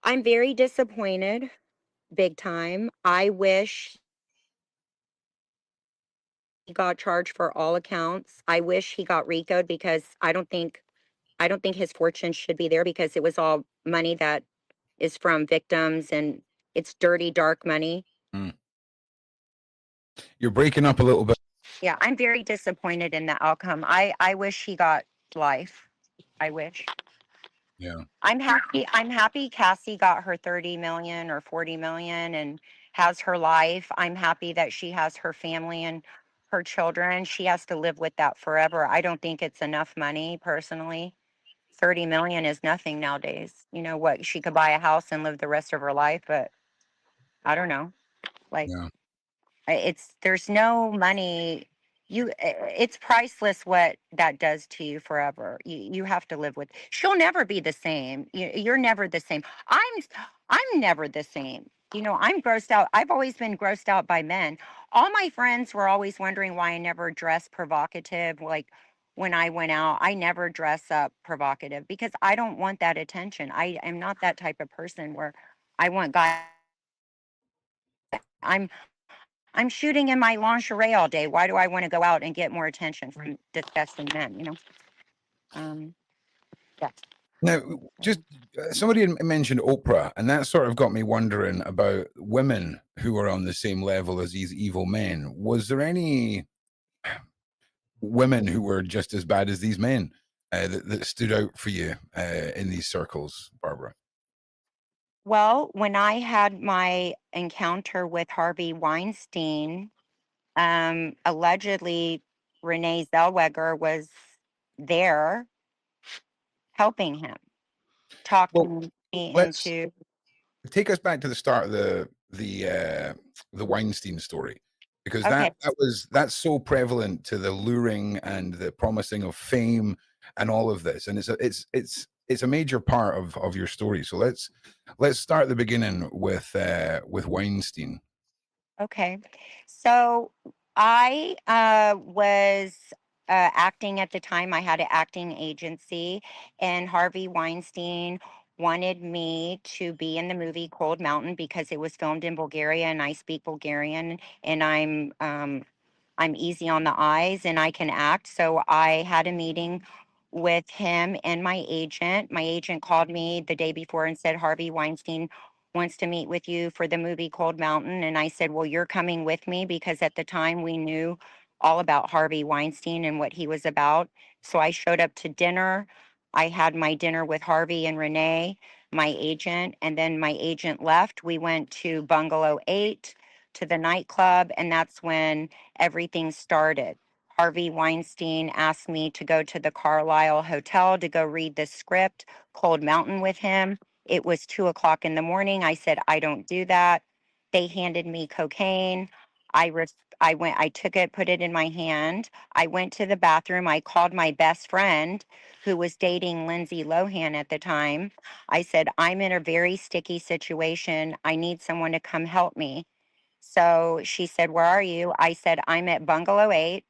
I'm very disappointed, big time. I wish he got charged for all accounts. I wish he got RICO'd because I don't think his fortune should be there because it was all money that is from victims and it's dirty, dark money. Mm. You're breaking up a little bit. Yeah, I'm very disappointed in the outcome. I wish he got life. I wish. Yeah, I'm happy Cassie got her 30 million or 40 million and has her life. I'm happy that she has her family and her children. She has to live with that forever. I don't think it's enough money personally. 30 million is nothing nowadays. You know what? She could buy a house and live the rest of her life, but I don't know. Like yeah, it's there's no money. It's priceless what that does to you forever. You have to live with. She'll never be the same. You're never the same. I'm never the same. You know, I'm grossed out. I've always been grossed out by men. All my friends were always wondering why I never dress provocative. Like when I went out, I never dress up provocative because I don't want that attention. I am not that type of person where I want guys. I'm I'm shooting in my lingerie all day. Why do I want to go out and get more attention from disgusting men? You know. Um. Yeah. now, just So, somebody had mentioned Oprah, and that sort of got me wondering about women who are on the same level as these evil men. Was there any women who were just as bad as these men that stood out for you in these circles, Barbara? well, when I had my encounter with Harvey Weinstein, allegedly Renee Zellweger was there helping him, Well, talking me let's into. take us back to the start of the Weinstein story, because Okay. that's so prevalent to the luring and the promising of fame and all of this, and it's a major part of your story. So let's start at the beginning with Weinstein. Okay. So I was acting at the time. I had an acting agency, and Harvey Weinstein wanted me to be in the movie Cold Mountain because it was filmed in Bulgaria, and I speak Bulgarian, and I'm easy on the eyes, and I can act. So I had a meeting with him and my agent. My agent called me the day before and said Harvey Weinstein wants to meet with you for the movie Cold Mountain. And I said, well, you're coming with me, because at the time we knew all about Harvey Weinstein and what he was about. So I showed up to dinner. I had my dinner with Harvey and Renee, my agent, and then my agent left. We went to Bungalow 8, to the nightclub, and that's when everything started. Harvey Weinstein asked me to go to the Carlisle Hotel to go read the script, Cold Mountain, with him. It was 2 o'clock in the morning. I said, I don't do that. They handed me cocaine. I took it, put it in my hand. I went to the bathroom. I called my best friend who was dating Lindsay Lohan at the time. I said, I'm in a very sticky situation. I need someone to come help me. So she said, where are you? I said, I'm at Bungalow 8.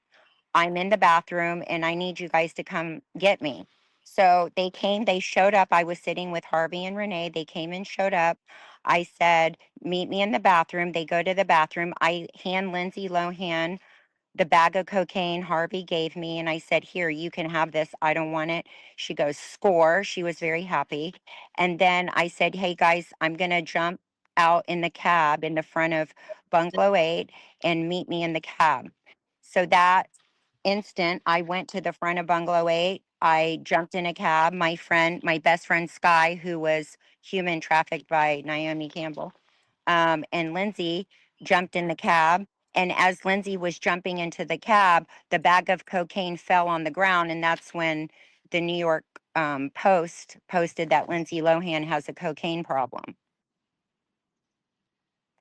I'm in the bathroom and I need you guys to come get me. So they came, they showed up. I was sitting with Harvey and Renee. They came and showed up. I said, meet me in the bathroom. They go to the bathroom. I hand Lindsay Lohan the bag of cocaine Harvey gave me, and I said, here, you can have this. I don't want it. She goes, score. She was very happy. And then I said, hey, guys, I'm going to jump out in the cab in the front of Bungalow 8 and meet me in the cab. So that instant, I went to the front of Bungalow 8. I jumped in a cab. My best friend, Sky, who was human trafficked by Naomi Campbell, and Lindsay jumped in the cab. And as Lindsay was jumping into the cab, the bag of cocaine fell on the ground. And that's when the New York Post posted that Lindsay Lohan has a cocaine problem.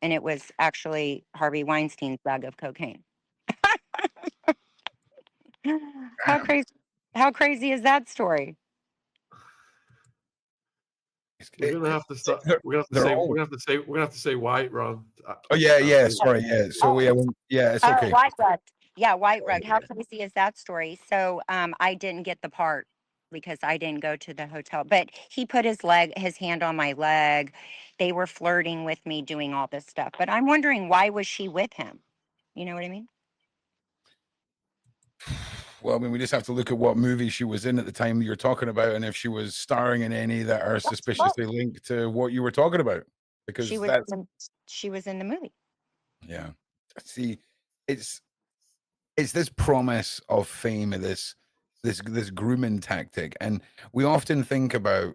And it was actually Harvey Weinstein's bag of cocaine. How crazy! How crazy is that story? We're gonna have to start. We're gonna have to say white, Ron. Oh yeah. Sorry, yeah. So it's okay. White Rug. Yeah, White Rug. How crazy is that story? So I didn't get the part because I didn't go to the hotel. But he put his hand on my leg. They were flirting with me, doing all this stuff. But I'm wondering, why was she with him? You know what I mean? Well, I mean, we just have to look at what movie she was in at the time you're talking about, and if she was starring in any that are suspiciously linked to what you were talking about. Because she was in the movie. Yeah. See, it's this promise of fame, this grooming tactic, and we often think about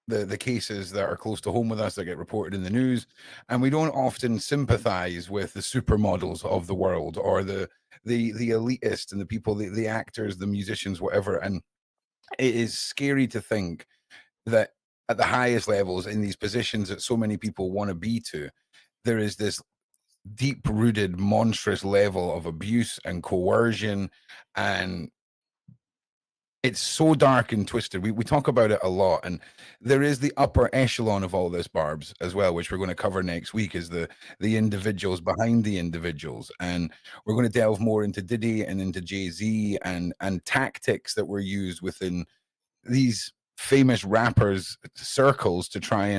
the cases that are close to home with us that get reported in the news, and we don't often sympathize with the supermodels of the world, or the elitist and the people, the actors, the musicians, whatever. And it is scary to think that at the highest levels, in these positions that so many people want to be to, there is this deep-rooted monstrous level of abuse and coercion, and it's so dark and twisted. We talk about it a lot, and there is the upper echelon of all this, Barbs, as well, which we're going to cover next week, is the individuals behind the individuals. And we're going to delve more into Diddy and into Jay-Z and tactics that were used within these famous rappers' circles to try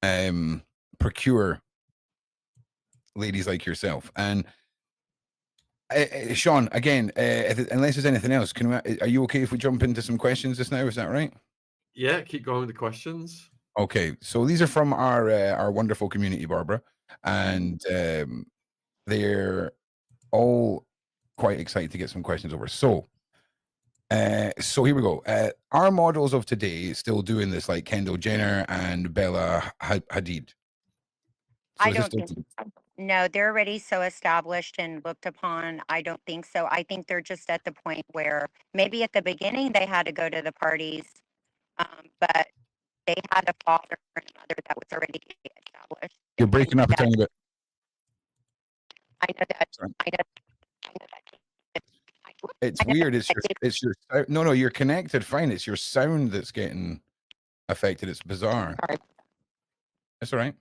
and procure ladies like yourself. And Sean, again, unless there's anything else, are you okay if we jump into some questions just now? Is that right? Yeah, keep going with the questions. Okay, so these are from our wonderful community, Barbara, and they're all quite excited to get some questions over. So here we go. Are models of today still doing this, like Kendall Jenner and Bella Hadid? I don't think so. No, they're already so established and looked upon. I don't think so. I think they're just at the point where maybe at the beginning they had to go to the parties, but they had a father and a mother that was already established. You're breaking up a tiny bit. I know that. Sorry. I know that. It's weird. It's your no. You're connected fine. It's your sound that's getting affected. It's bizarre. Sorry. That's all right.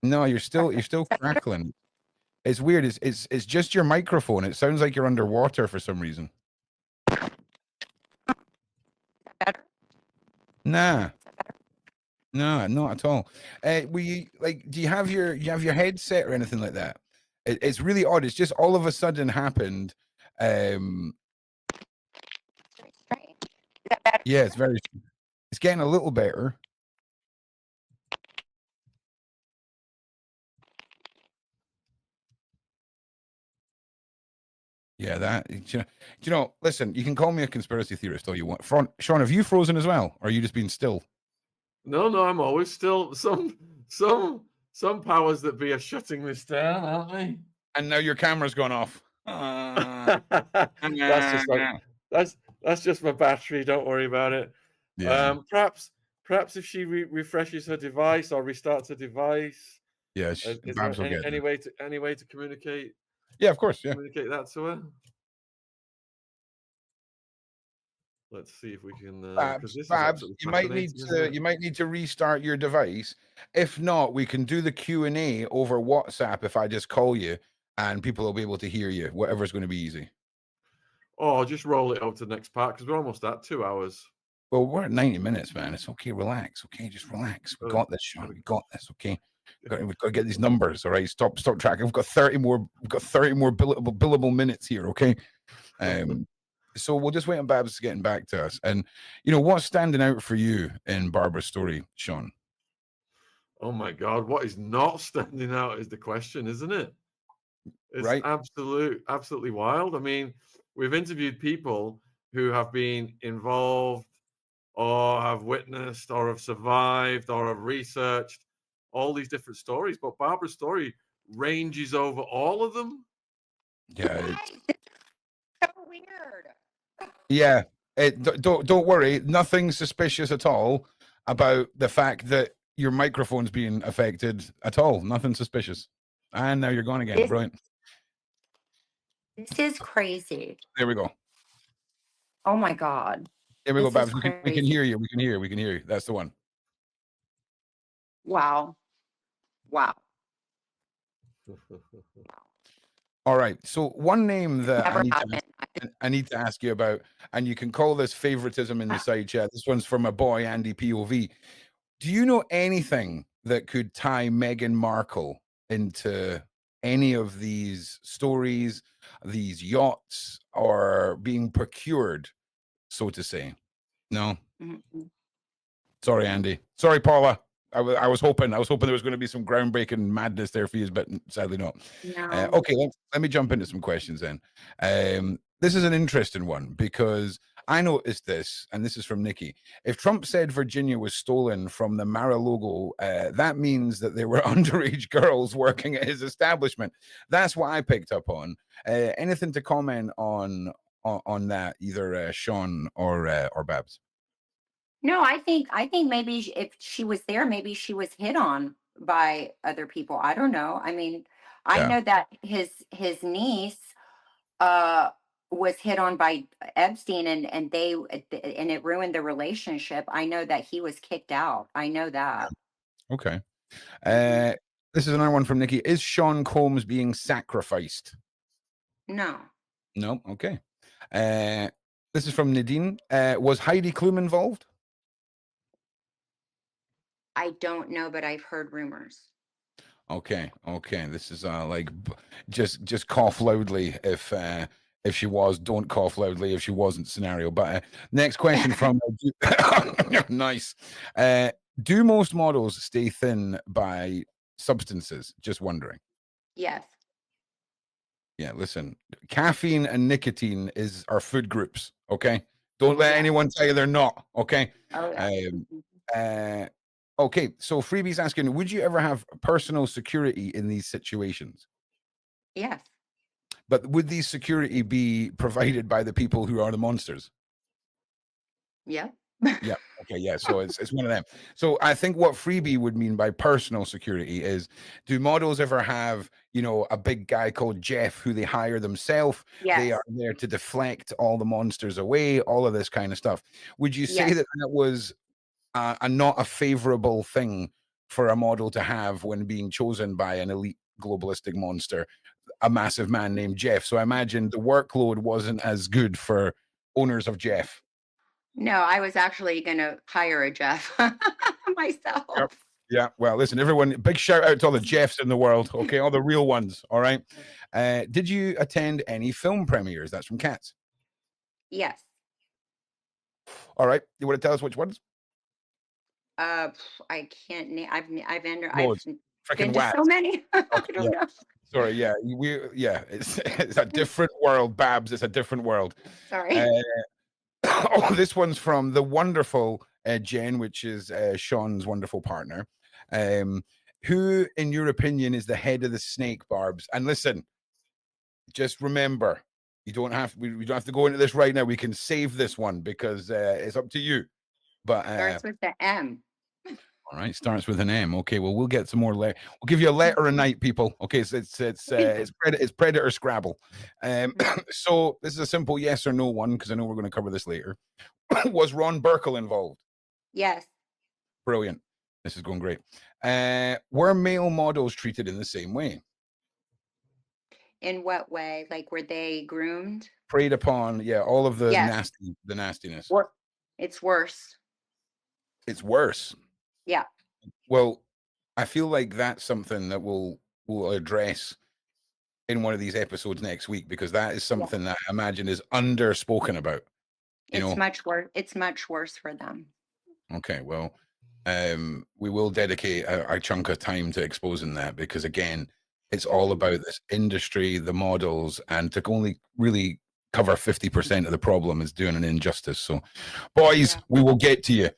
No, you're still crackling. It's weird. It's just your microphone. It sounds like you're underwater for some reason. Better? Nah. No, not at all. Do you have your headset or anything like that? It's really odd. It's just all of a sudden happened. Strange. Is that better? Yeah, it's getting a little better. Yeah, that listen, you can call me a conspiracy theorist all you want. Sean, have you frozen as well? Or are you just being still? No, I'm always still. Some powers that be are shutting this down, aren't they? And now your camera's gone off. That's just that's just my battery. Don't worry about it. Yeah. Perhaps if she refreshes her device or restarts her device, Yeah, is Babs will there get any there. way to communicate? Yeah, of course. Yeah. Communicate that to her. Let's see if we can. Because this is Babs, absolutely you might need to restart your device. If not, we can do the Q&A over WhatsApp if I just call you, and people will be able to hear you. Whatever's going to be easy. Oh, just roll it over to the next part because we're almost at 2 hours. Well, we're at 90 minutes, man. It's okay. Relax. Okay, just relax. We got this, Sean. We got this. Okay. We've got to get these numbers. All right. Stop tracking. We've got 30 more billable minutes here. Okay. So we'll just wait on Babs getting back to us. And what's standing out for you in Barbara's story, Sean? Oh my God, what is not standing out is the question, isn't it? It's right. Absolutely wild. I mean, we've interviewed people who have been involved or have witnessed or have survived or have researched all these different stories, but Barbara's story ranges over all of them. Yeah. So weird. Yeah. Don't worry. Nothing suspicious at all about the fact that your microphone's being affected at all. Nothing suspicious. And now you're gone again. Brilliant. This is crazy. There we go. Oh my God. There we go, Babs. We can hear you. We can hear you. That's the one. Wow. All right. So one name that I need to ask you about, and you can call this favoritism in the side chat. This one's from a boy, Andy POV. Do you know anything that could tie Meghan Markle into any of these stories, these yachts, or being procured, so to say? No. Mm-hmm. Sorry, Andy. Sorry, Paula. I was hoping there was going to be some groundbreaking madness there for you, but sadly not. No. Okay, let me jump into some questions then. This is an interesting one because I noticed this, and this is from Nikki. If Trump said Virginia was stolen from the Mar-a-Lago, that means that there were underage girls working at his establishment. That's what I picked up on. Anything to comment on that, either Sean or Babs? No, I think maybe if she was there, maybe she was hit on by other people. I don't know. I mean, I know that his niece was hit on by Epstein, and it ruined the relationship. I know that he was kicked out. I know that. Okay. This is another one from Nikki. Is Sean Combs being sacrificed? No. No. Okay. This is from Nadine. Was Heidi Klum involved? I don't know, but I've heard rumors. Okay. This is just cough loudly if she was. Don't cough loudly if she wasn't. Scenario. But next question from nice. Do most models stay thin by substances? Just wondering. Yes. Yeah. Listen, caffeine and nicotine are food groups. Okay. Don't let anyone tell you they're not. Okay. Oh, yeah. Okay, so Freebie's asking, would you ever have personal security in these situations? Yes. But would these security be provided by the people who are the monsters? Yeah. Yeah. Okay. Yeah. So it's one of them. So I think what Freebie would mean by personal security is, do models ever have, a big guy called Jeff who they hire themselves? Yes. They are there to deflect all the monsters away, all of this kind of stuff. Would you say that was not a favorable thing for a model to have when being chosen by an elite globalistic monster, a massive man named Jeff? So I imagine the workload wasn't as good for owners of Jeff. No, I was actually going to hire a Jeff myself. Yep. Yeah. Well, listen, everyone, big shout out to all the Jeffs in the world. Okay. All the real ones. All right. Did you attend any film premieres? That's from Cats. Yes. All right. You want to tell us which ones? I can't name. I've been Freaking to so many. I don't know. Sorry, it's a different world, Babs. It's a different world. Sorry. Oh, this one's from the wonderful Jen, which is Sean's wonderful partner. Who, in your opinion, is the head of the snake, Barbs? And listen, just remember, we don't have to go into this right now. We can save this one because it's up to you. But Starts with the M. all right, starts with an M. Okay, well, we'll get some more. We'll give you a letter a night, people. Okay, so it's Predator Scrabble. So this is a simple yes or no one because I know we're going to cover this later. Was Ron Burkle involved? Yes. Brilliant. This is going great. Were male models treated in the same way? In what way? Like, were they groomed? Preyed upon, yeah, all of the Yes. nastiness. It's worse. It's worse. Yeah. Well, I feel like that's something that we'll address in one of these episodes next week because that is something that I imagine is underspoken about. It's much worse. It's much worse for them. Okay, well, we will dedicate a chunk of time to exposing that because again, it's all about this industry, the models, and to only really cover 50% of the problem is doing an injustice. So, boys, we will get to you.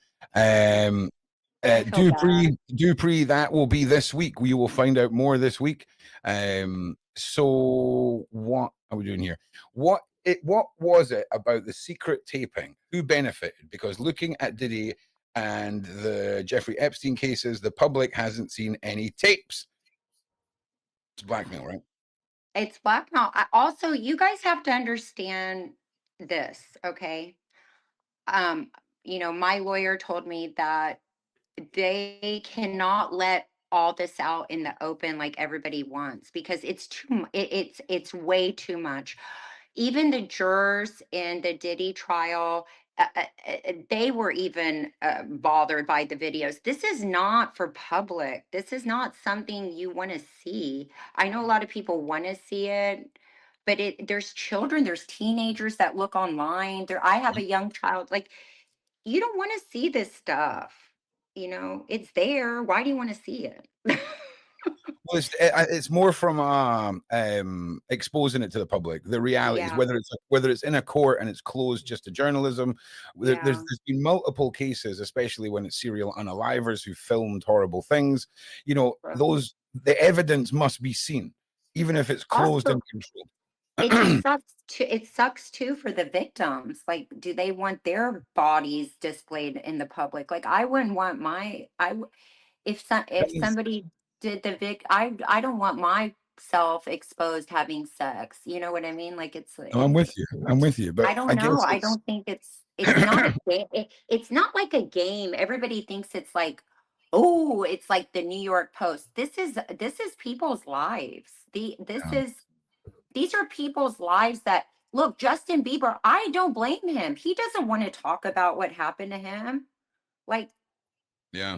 Dupree, that will be this week. We will find out more this week. So what are we doing here? What was it about the secret taping? Who benefited? Because looking at Diddy and the Jeffrey Epstein cases, the public hasn't seen any tapes. It's blackmail, right? It's blackmail. Also, you guys have to understand this, okay? My lawyer told me that they cannot let all this out in the open like everybody wants because it's it's way too much. Even the jurors in the Diddy trial, they were even bothered by the videos. This is not for public. This is not something you want to see. I know a lot of people want to see it, but there's children, there's teenagers that look online. I have a young child. Like, you don't want to see this stuff. It's there. Why do you want to see it? Well, it's more from exposing it to the public. The realities, whether it's in a court and it's closed just to journalism. There's been multiple cases, especially when it's serial unalivers who filmed horrible things. The evidence must be seen, even if it's closed and controlled. It sucks too for the victims. Like, do they want their bodies displayed in the public? Like, I wouldn't want if somebody did I don't want myself exposed having sex. You know what I mean? Like, I'm with you, but I don't know. I don't think it's not a game. It's not like a game. Everybody thinks it's like, oh, it's like the New York Post. This is people's lives. These are people's lives that look. Justin Bieber, I don't blame him. He doesn't want to talk about what happened to him. Like, yeah.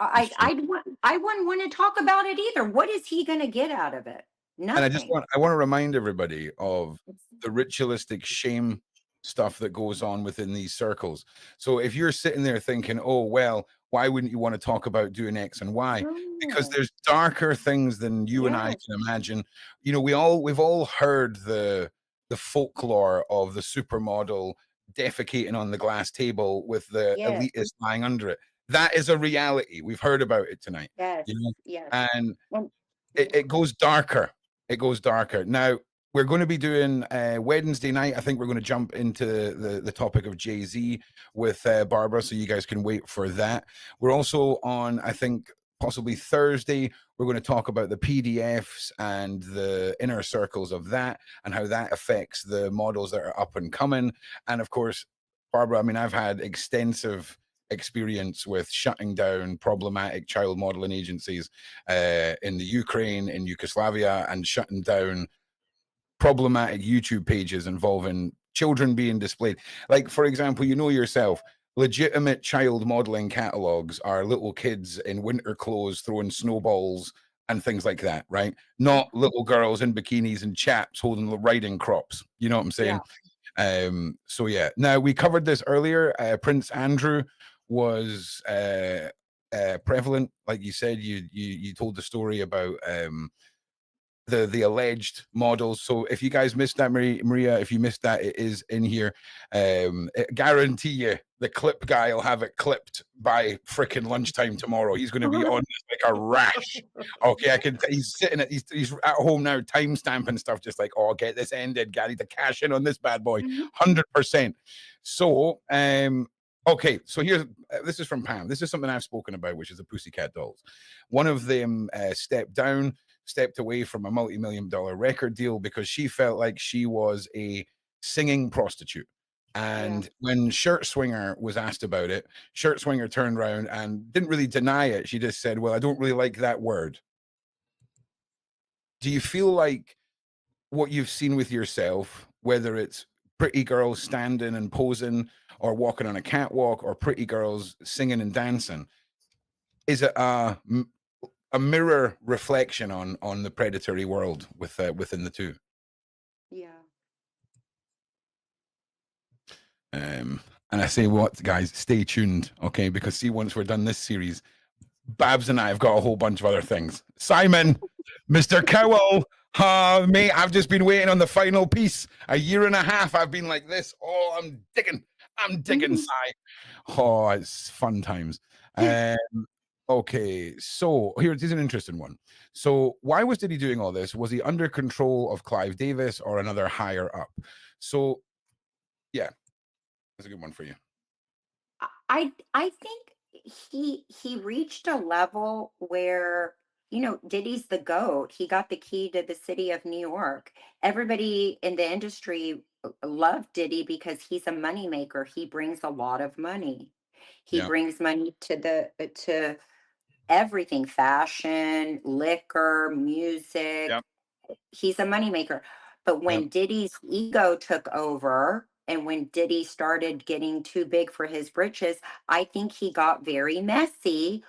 I wouldn't want to talk about it either. What is he going to get out of it? Nothing. And I want to remind everybody of the ritualistic shame stuff that goes on within these circles. So if you're sitting there thinking, oh, well, why wouldn't you want to talk about doing X and Y? Because there's darker things than you and I can imagine. We've all heard the folklore of the supermodel defecating on the glass table with the elitist lying under it. That is a reality. We've heard about it tonight. Yes. And it goes darker. It goes darker. Now, we're going to be doing Wednesday night. I think we're going to jump into the topic of Jay-Z with Barbara, so you guys can wait for that. We're also on, I think, possibly Thursday. We're going to talk about the PDFs and the inner circles of that and how that affects the models that are up and coming. And of course, Barbara, I mean, I've had extensive experience with shutting down problematic child modeling agencies in the Ukraine, in Yugoslavia, and shutting down problematic YouTube pages involving children being displayed. Like, for example, yourself, legitimate child modeling catalogs are little kids in winter clothes throwing snowballs and things like that, right? Not little girls in bikinis and chaps holding the riding crops. You know what I'm saying? So yeah. Now, we covered this earlier. Prince Andrew was prevalent, like you said. You told the story about the alleged models. So if you guys missed that, Maria, if you missed that, it is in here. Guarantee you the clip guy will have it clipped by freaking lunchtime tomorrow. He's going to be on this like a rash. Okay, he's sitting at he's at home now, time stamping stuff, just like, oh, get this ended, Gary, to cash in on this bad boy, 100%. So okay, so here's this is from Pam. This is something I've spoken about, which is the Pussycat Dolls. One of them stepped away from a multi-million-dollar record deal because she felt like she was a singing prostitute. And when Shirt Swinger was asked about it, Shirt Swinger turned around and didn't really deny it. She just said, well, I don't really like that word. Do you feel like what you've seen with yourself, whether it's pretty girls standing and posing or walking on a catwalk or pretty girls singing and dancing, is it a mirror reflection on the predatory world within the two? Yeah. And I say, what, guys, stay tuned, okay? Because see, once we're done this series, Babs and I have got a whole bunch of other things. Simon, Mr. Cowell, mate, I've just been waiting on the final piece. A year and a half, I've been like this. Oh, I'm digging, Si. Oh, it's fun times. Okay, so here's an interesting one. So why was Diddy doing all this? Was he under control of Clive Davis or another higher up? So, yeah, that's a good one for you. I think he reached a level where, Diddy's the GOAT. He got the key to the city of New York. Everybody in the industry loved Diddy because he's a moneymaker. He brings a lot of money. He brings money to everything: fashion, liquor, music. Yep. He's a moneymaker. But when Diddy's ego took over and when Diddy started getting too big for his britches, I think he got very messy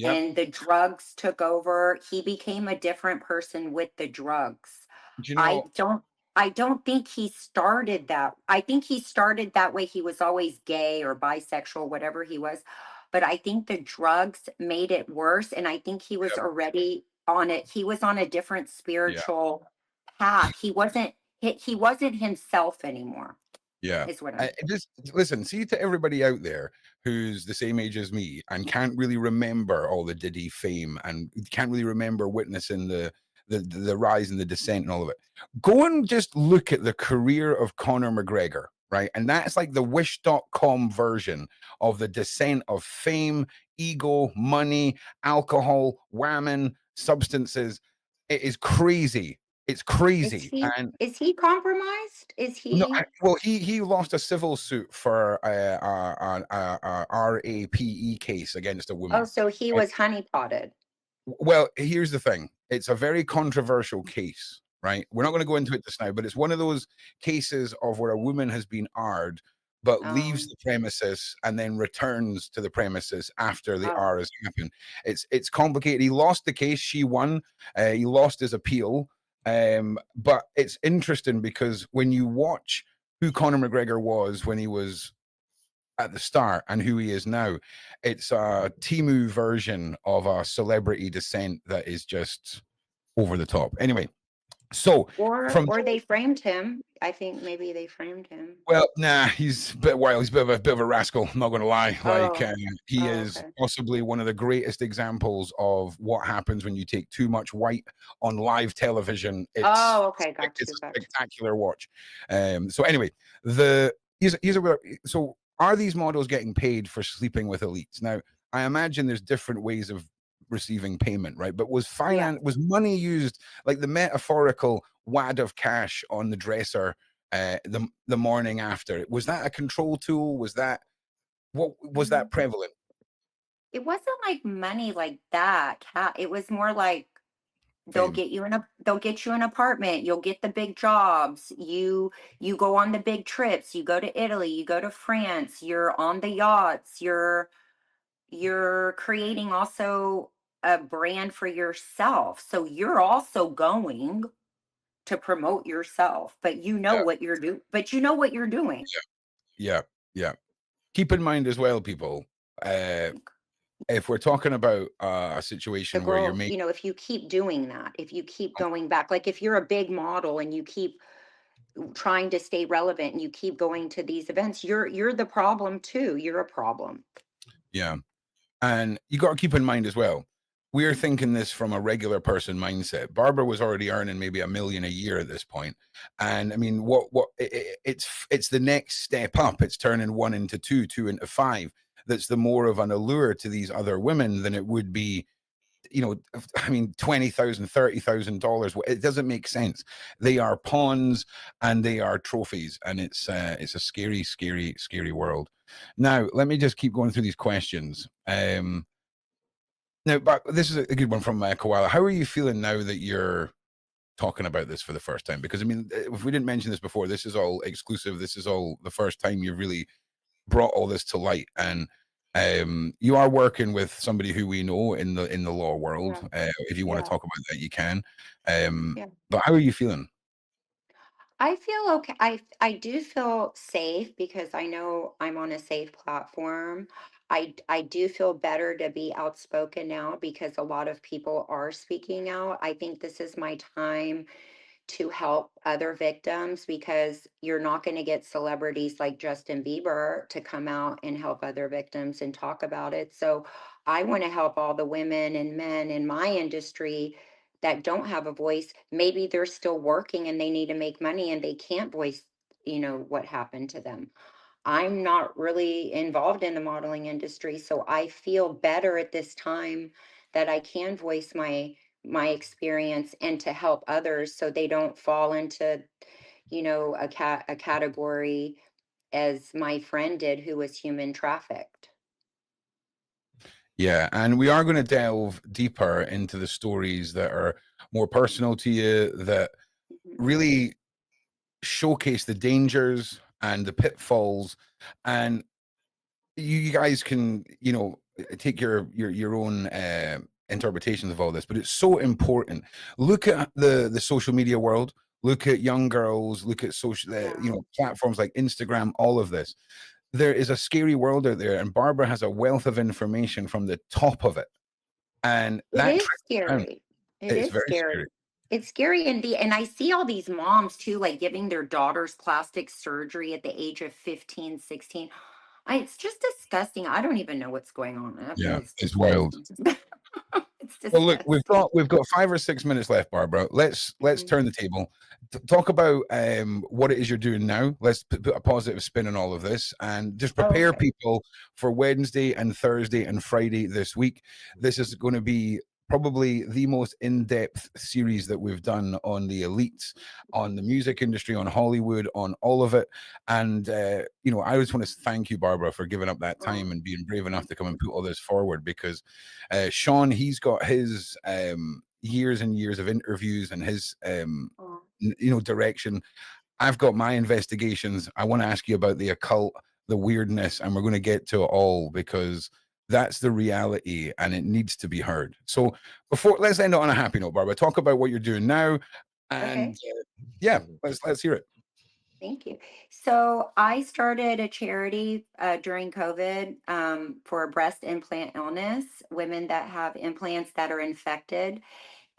and the drugs took over. He became a different person with the drugs. Do you know, I don't think he started that. I think he started that way. He was always gay or bisexual, whatever he was. But I think the drugs made it worse. And I think he was already on it. He was on a different spiritual path. He wasn't himself anymore. Yeah. Is what I'm Just listen, see, to everybody out there who's the same age as me and can't really remember all the Diddy fame and can't really remember witnessing the rise and the descent and all of it. Go and just look at the career of Conor McGregor, right? And that's like the wish.com version of the descent of fame, ego, money, alcohol, whammon, substances. It is crazy. It's crazy. Is he compromised? Is he? No, well, he lost a civil suit for a RAPE case against a woman. Oh, so he was honeypotted. Well, here's the thing. It's a very controversial case, right? We're not going to go into it just now, but it's one of those cases of where a woman has been R'd, but leaves the premises and then returns to the premises after the R has happened. It's complicated. He lost the case. She won. He lost his appeal. But it's interesting because when you watch who Conor McGregor was when he was at the start and who he is now, it's a Timu version of a celebrity descent that is just over the top. Anyway, so or they framed him. I think maybe they framed him. Well, nah, he's a bit wild. He's a bit of a rascal. I'm not going to lie. He is possibly one of the greatest examples of what happens when you take too much white on live television. It's it's a spectacular watch. So anyway, so are these models getting paid for sleeping with elites? Now, I imagine there's different ways of receiving payment, right? But was money used, like the metaphorical wad of cash on the dresser the morning after? Was that a control tool? Was that prevalent? It wasn't like money like that. It was more like they'll get you an apartment, you'll get the big jobs, you go on the big trips, you go to Italy, you go to France, you're on the yachts, you're creating also a brand for yourself. So you're also going to promote yourself, but what you're doing. But you know what you're doing. Yeah. Keep in mind as well, people, if we're talking about a The situation where you're girl, making, if you keep doing that, if you keep going back, like if you're a big model and you keep trying to stay relevant and you keep going to these events, you're the problem too. You're a problem. yeah. And you got to keep in mind as well, we're thinking this from a regular person mindset. Barbara was already earning maybe $1 million a year at this point, and I mean, it's the next step up. It's turning one into two, two into five. That's the more of an allure to these other women than it would be. I mean, $20,000, $30,000. It doesn't make sense. They are pawns and they are trophies, and it's a scary, scary, scary world. Now, let me just keep going through these questions. Now, but this is a good one from Koala. How are you feeling now that you're talking about this for the first time? Because I mean, if we didn't mention this before, this is all exclusive. This is all the first time you've really brought all this to light, and you are working with somebody who we know in the law world. Yeah. If you want to Yeah. talk about that, you can. Yeah. But how are you feeling? I feel okay. I do feel safe because I know I'm on a safe platform. I do feel better to be outspoken now because a lot of people are speaking out. I think this is my time to help other victims because you're not going to get celebrities like Justin Bieber to come out and help other victims and talk about it. So I want to help all the women and men in my industry that don't have a voice. Maybe they're still working and they need to make money and they can't voice, what happened to them. I'm not really involved in the modeling industry, so I feel better at this time that I can voice my experience and to help others so they don't fall into, a category as my friend did who was human trafficked. Yeah, and we are going to delve deeper into the stories that are more personal to you, that Mhm. really showcase the dangers and the pitfalls, and you guys can take your own interpretations of all this, but it's so important. Look at the social media world, look at young girls, look at social Yeah. platforms like Instagram, all of this. There is a scary world out there, and Barbara has a wealth of information from the top of it, and It that is trickles down. scary. It It's is very scary. scary. It's scary and I see all these moms too, like giving their daughters plastic surgery at the age of 15, 16. It's just disgusting. I don't even know what's going on. Yeah, It's it's wild. disgusting. It's Well, look, we've disgusting. got 5 or 6 minutes left, Barbara. Let's Mhm. turn the table. Talk about what it is you're doing now. Let's put a positive spin on all of this, and just prepare Okay. people for Wednesday and Thursday and Friday this week. This is going to be probably the most in-depth series that we've done on the elites, on the music industry, on Hollywood, on all of it. And I just want to thank you, Barbara, for giving up that Oh, time and being brave enough thank to come and you. put all this forward, because Sean, he's got his years and years of interviews and his Oh, direction. I've got my investigations. I want to ask you about the occult, the weirdness, and we're going to get to it all, because that's the reality and it needs to be heard. So let's end it on a happy note, Barbara. Talk about what you're doing now, and okay. yeah, let's hear it. Thank you. So I started a charity during COVID for breast implant illness, women that have implants that are infected.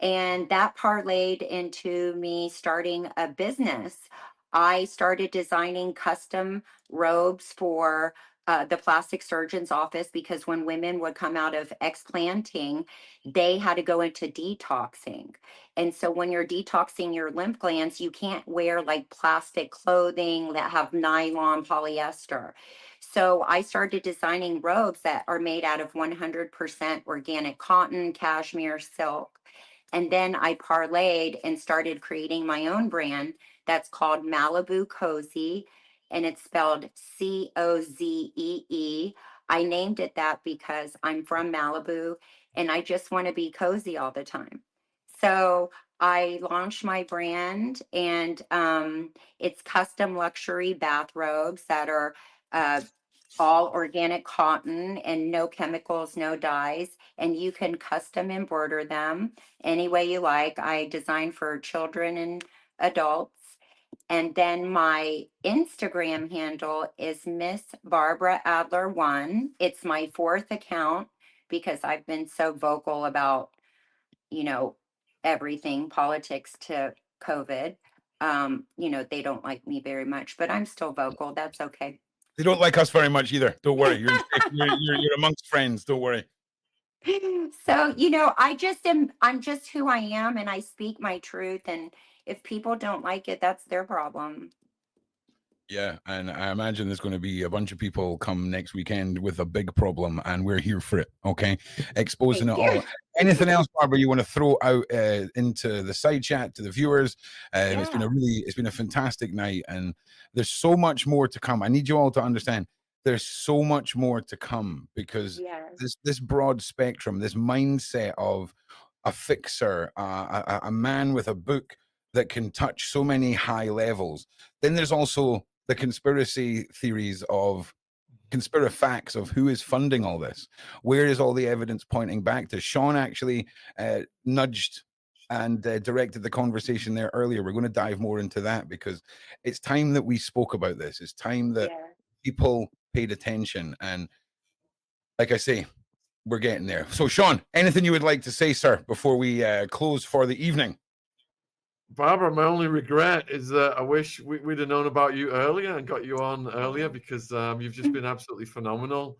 And that parlayed into me starting a business. I started designing custom robes for the plastic surgeon's office because when women would come out of explanting, they had to go into detoxing. And so when you're detoxing your lymph glands, you can't wear like plastic clothing that have nylon polyester. So I started designing robes that are made out of 100% organic cotton, cashmere, silk. And then I parlayed and started creating my own brand that's called Malibu Cozy, and it's spelled Cozee. I named it that because I'm from Malibu and I just want to be cozy all the time. So I launched my brand, and it's custom luxury bathrobes that are uh, all organic cotton and no chemicals, no dyes, and you can custom embroider them any way you like. I design for children and adults. And then my Instagram handle is Miss Barbara Adler 1. It's my fourth account. because I've been so vocal about, you know, everything, politics to COVID. They don't like me very much, but I'm still vocal. That's okay. They don't like us very much either. Don't worry. You're in safe. You're amongst friends. Don't worry. So, I'm just who I am, and I speak my truth. And if people don't like it, that's their problem. Yeah, and I imagine there's going to be a bunch of people come next weekend with a big problem, and we're here for it. Okay, exposing Thank it you. all. Anything else, Barbara, you want to throw out into the side chat to the viewers? It's been a fantastic night, and there's so much more to come. I need you all to understand. There's so much more to come because Yes. this broad spectrum, this mindset of a fixer, a man with a book that can touch so many high levels. Then there's also the conspiracy theories of facts of who is funding all this. Where is all the evidence pointing back to? Sean actually nudged and directed the conversation there earlier. We're going to dive more into that because it's time that we spoke about this. It's time that people paid attention. And like I say, we're getting there. So Sean, anything you would like to say, sir, before we close for the evening? Barbara, my only regret is that I wish we'd have known about you earlier and got you on earlier because you've just been absolutely phenomenal.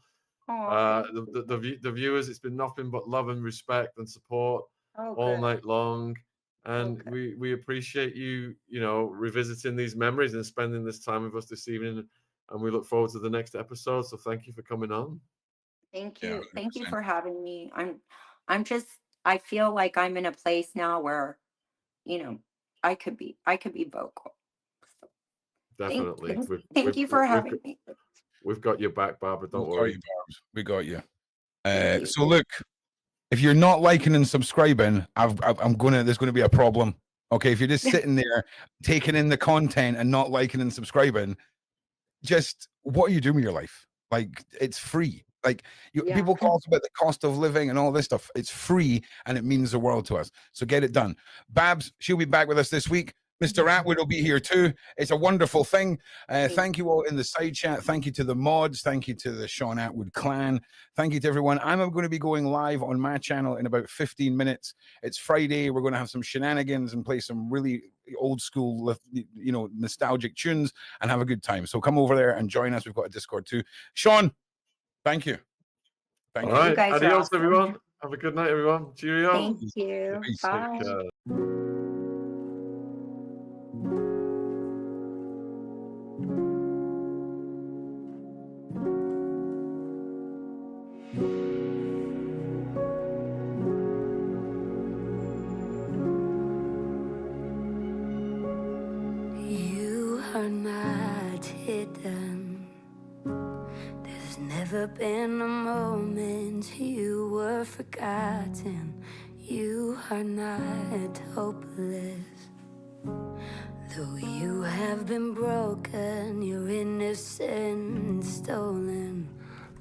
The viewers, it's been nothing but love and respect and support all night long. And we appreciate you, revisiting these memories and spending this time with us this evening. And we look forward to the next episode. So thank you for coming on. Thank you. Yeah, Thank you for having me. I feel like I'm in a place now where, I could be vocal. So Definitely. thank you for having me. We've got your back, Barbara. Don't worry. We got you. So look, if you're not liking and subscribing, there's gonna be a problem. Okay, if you're just sitting there taking in the content and not liking and subscribing, just what are you doing with your life? Like, it's free. Like, people talk about the cost of living and all this stuff. It's free and it means the world to us. So get it done. Babs, she'll be back with us this week. Mr. Atwood will be here too. It's a wonderful thing. Thank you all in the side chat. Thank you to the mods. Thank you to the Sean Atwood clan. Thank you to everyone. I'm going to be going live on my channel in about 15 minutes. It's Friday. We're going to have some shenanigans and play some really old school, nostalgic tunes and have a good time. So come over there and join us. We've got a Discord too. Sean, thank you. All right. Adios, everyone. Have a good night, everyone. Cheerio. Thank you. Bye. You are not hidden. There's never been a moment you were forgotten. You are not hopeless. Though you have been broken, your innocence stolen.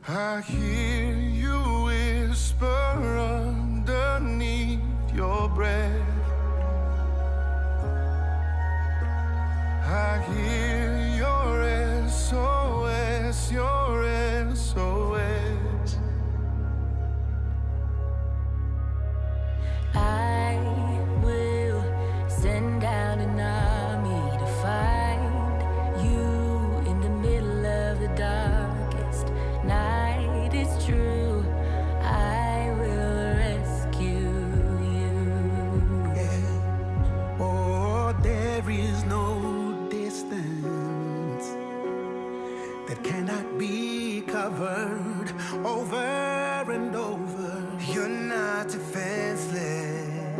I hear you whisper underneath your breath. I hear your SOS, your SOS. I will send out an army to find you in the middle of the darkest night. It's true, I will rescue you. Yeah. Oh, there is no distance that cannot be covered over and over. You're not defenseless.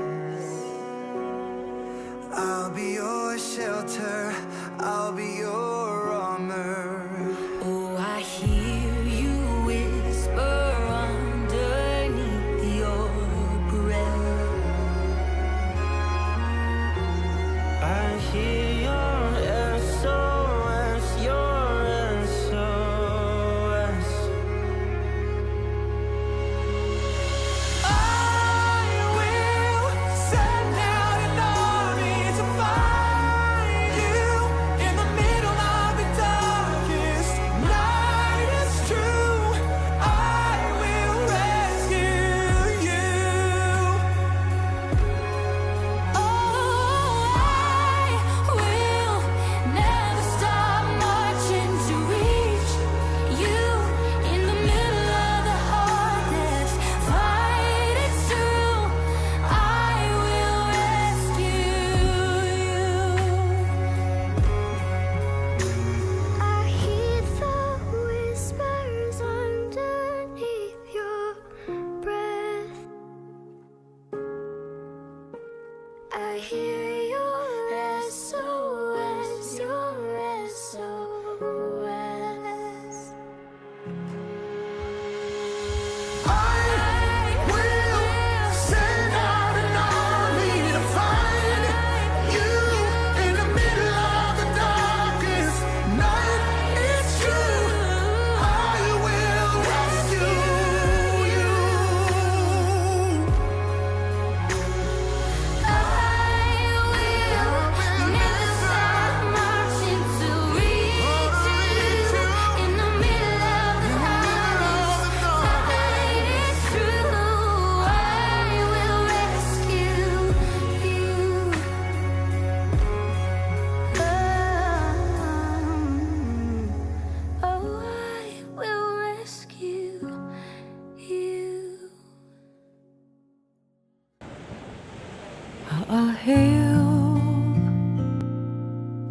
aheo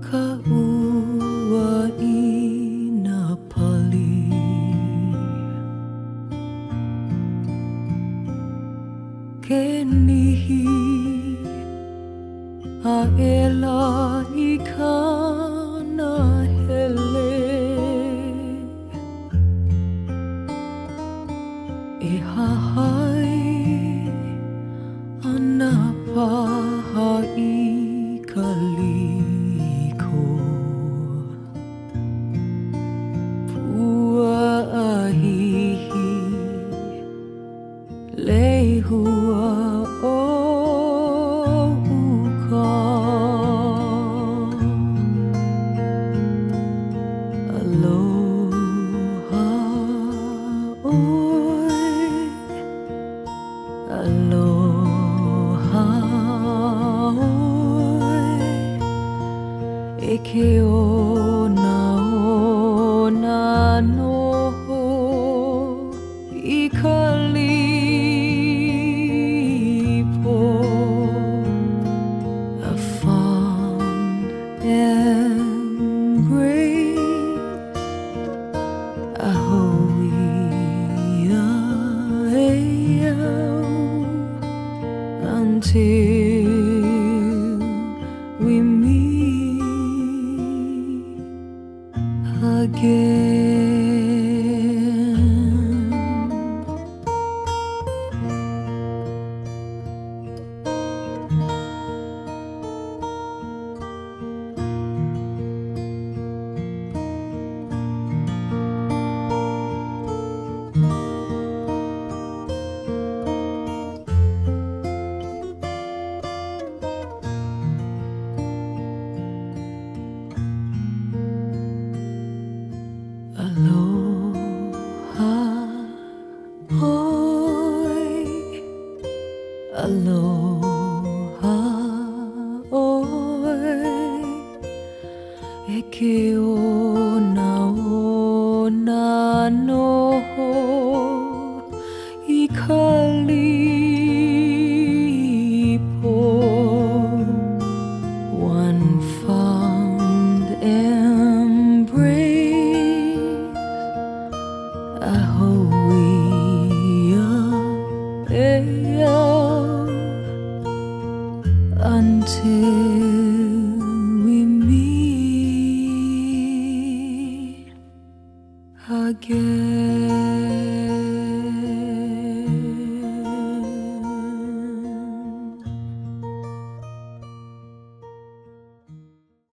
ka ua I na pali ke nihi a ela I kana hele e hahai ana paha I kaliko pua ahihi lehua o uka aloha oi aloha oi e ke ona noho I ka lipo a fond embrace a hoia until we meet again. Aloha, oi. Aloha, oi. E ke ona noho I ka lipo. One fond embrace a hoia until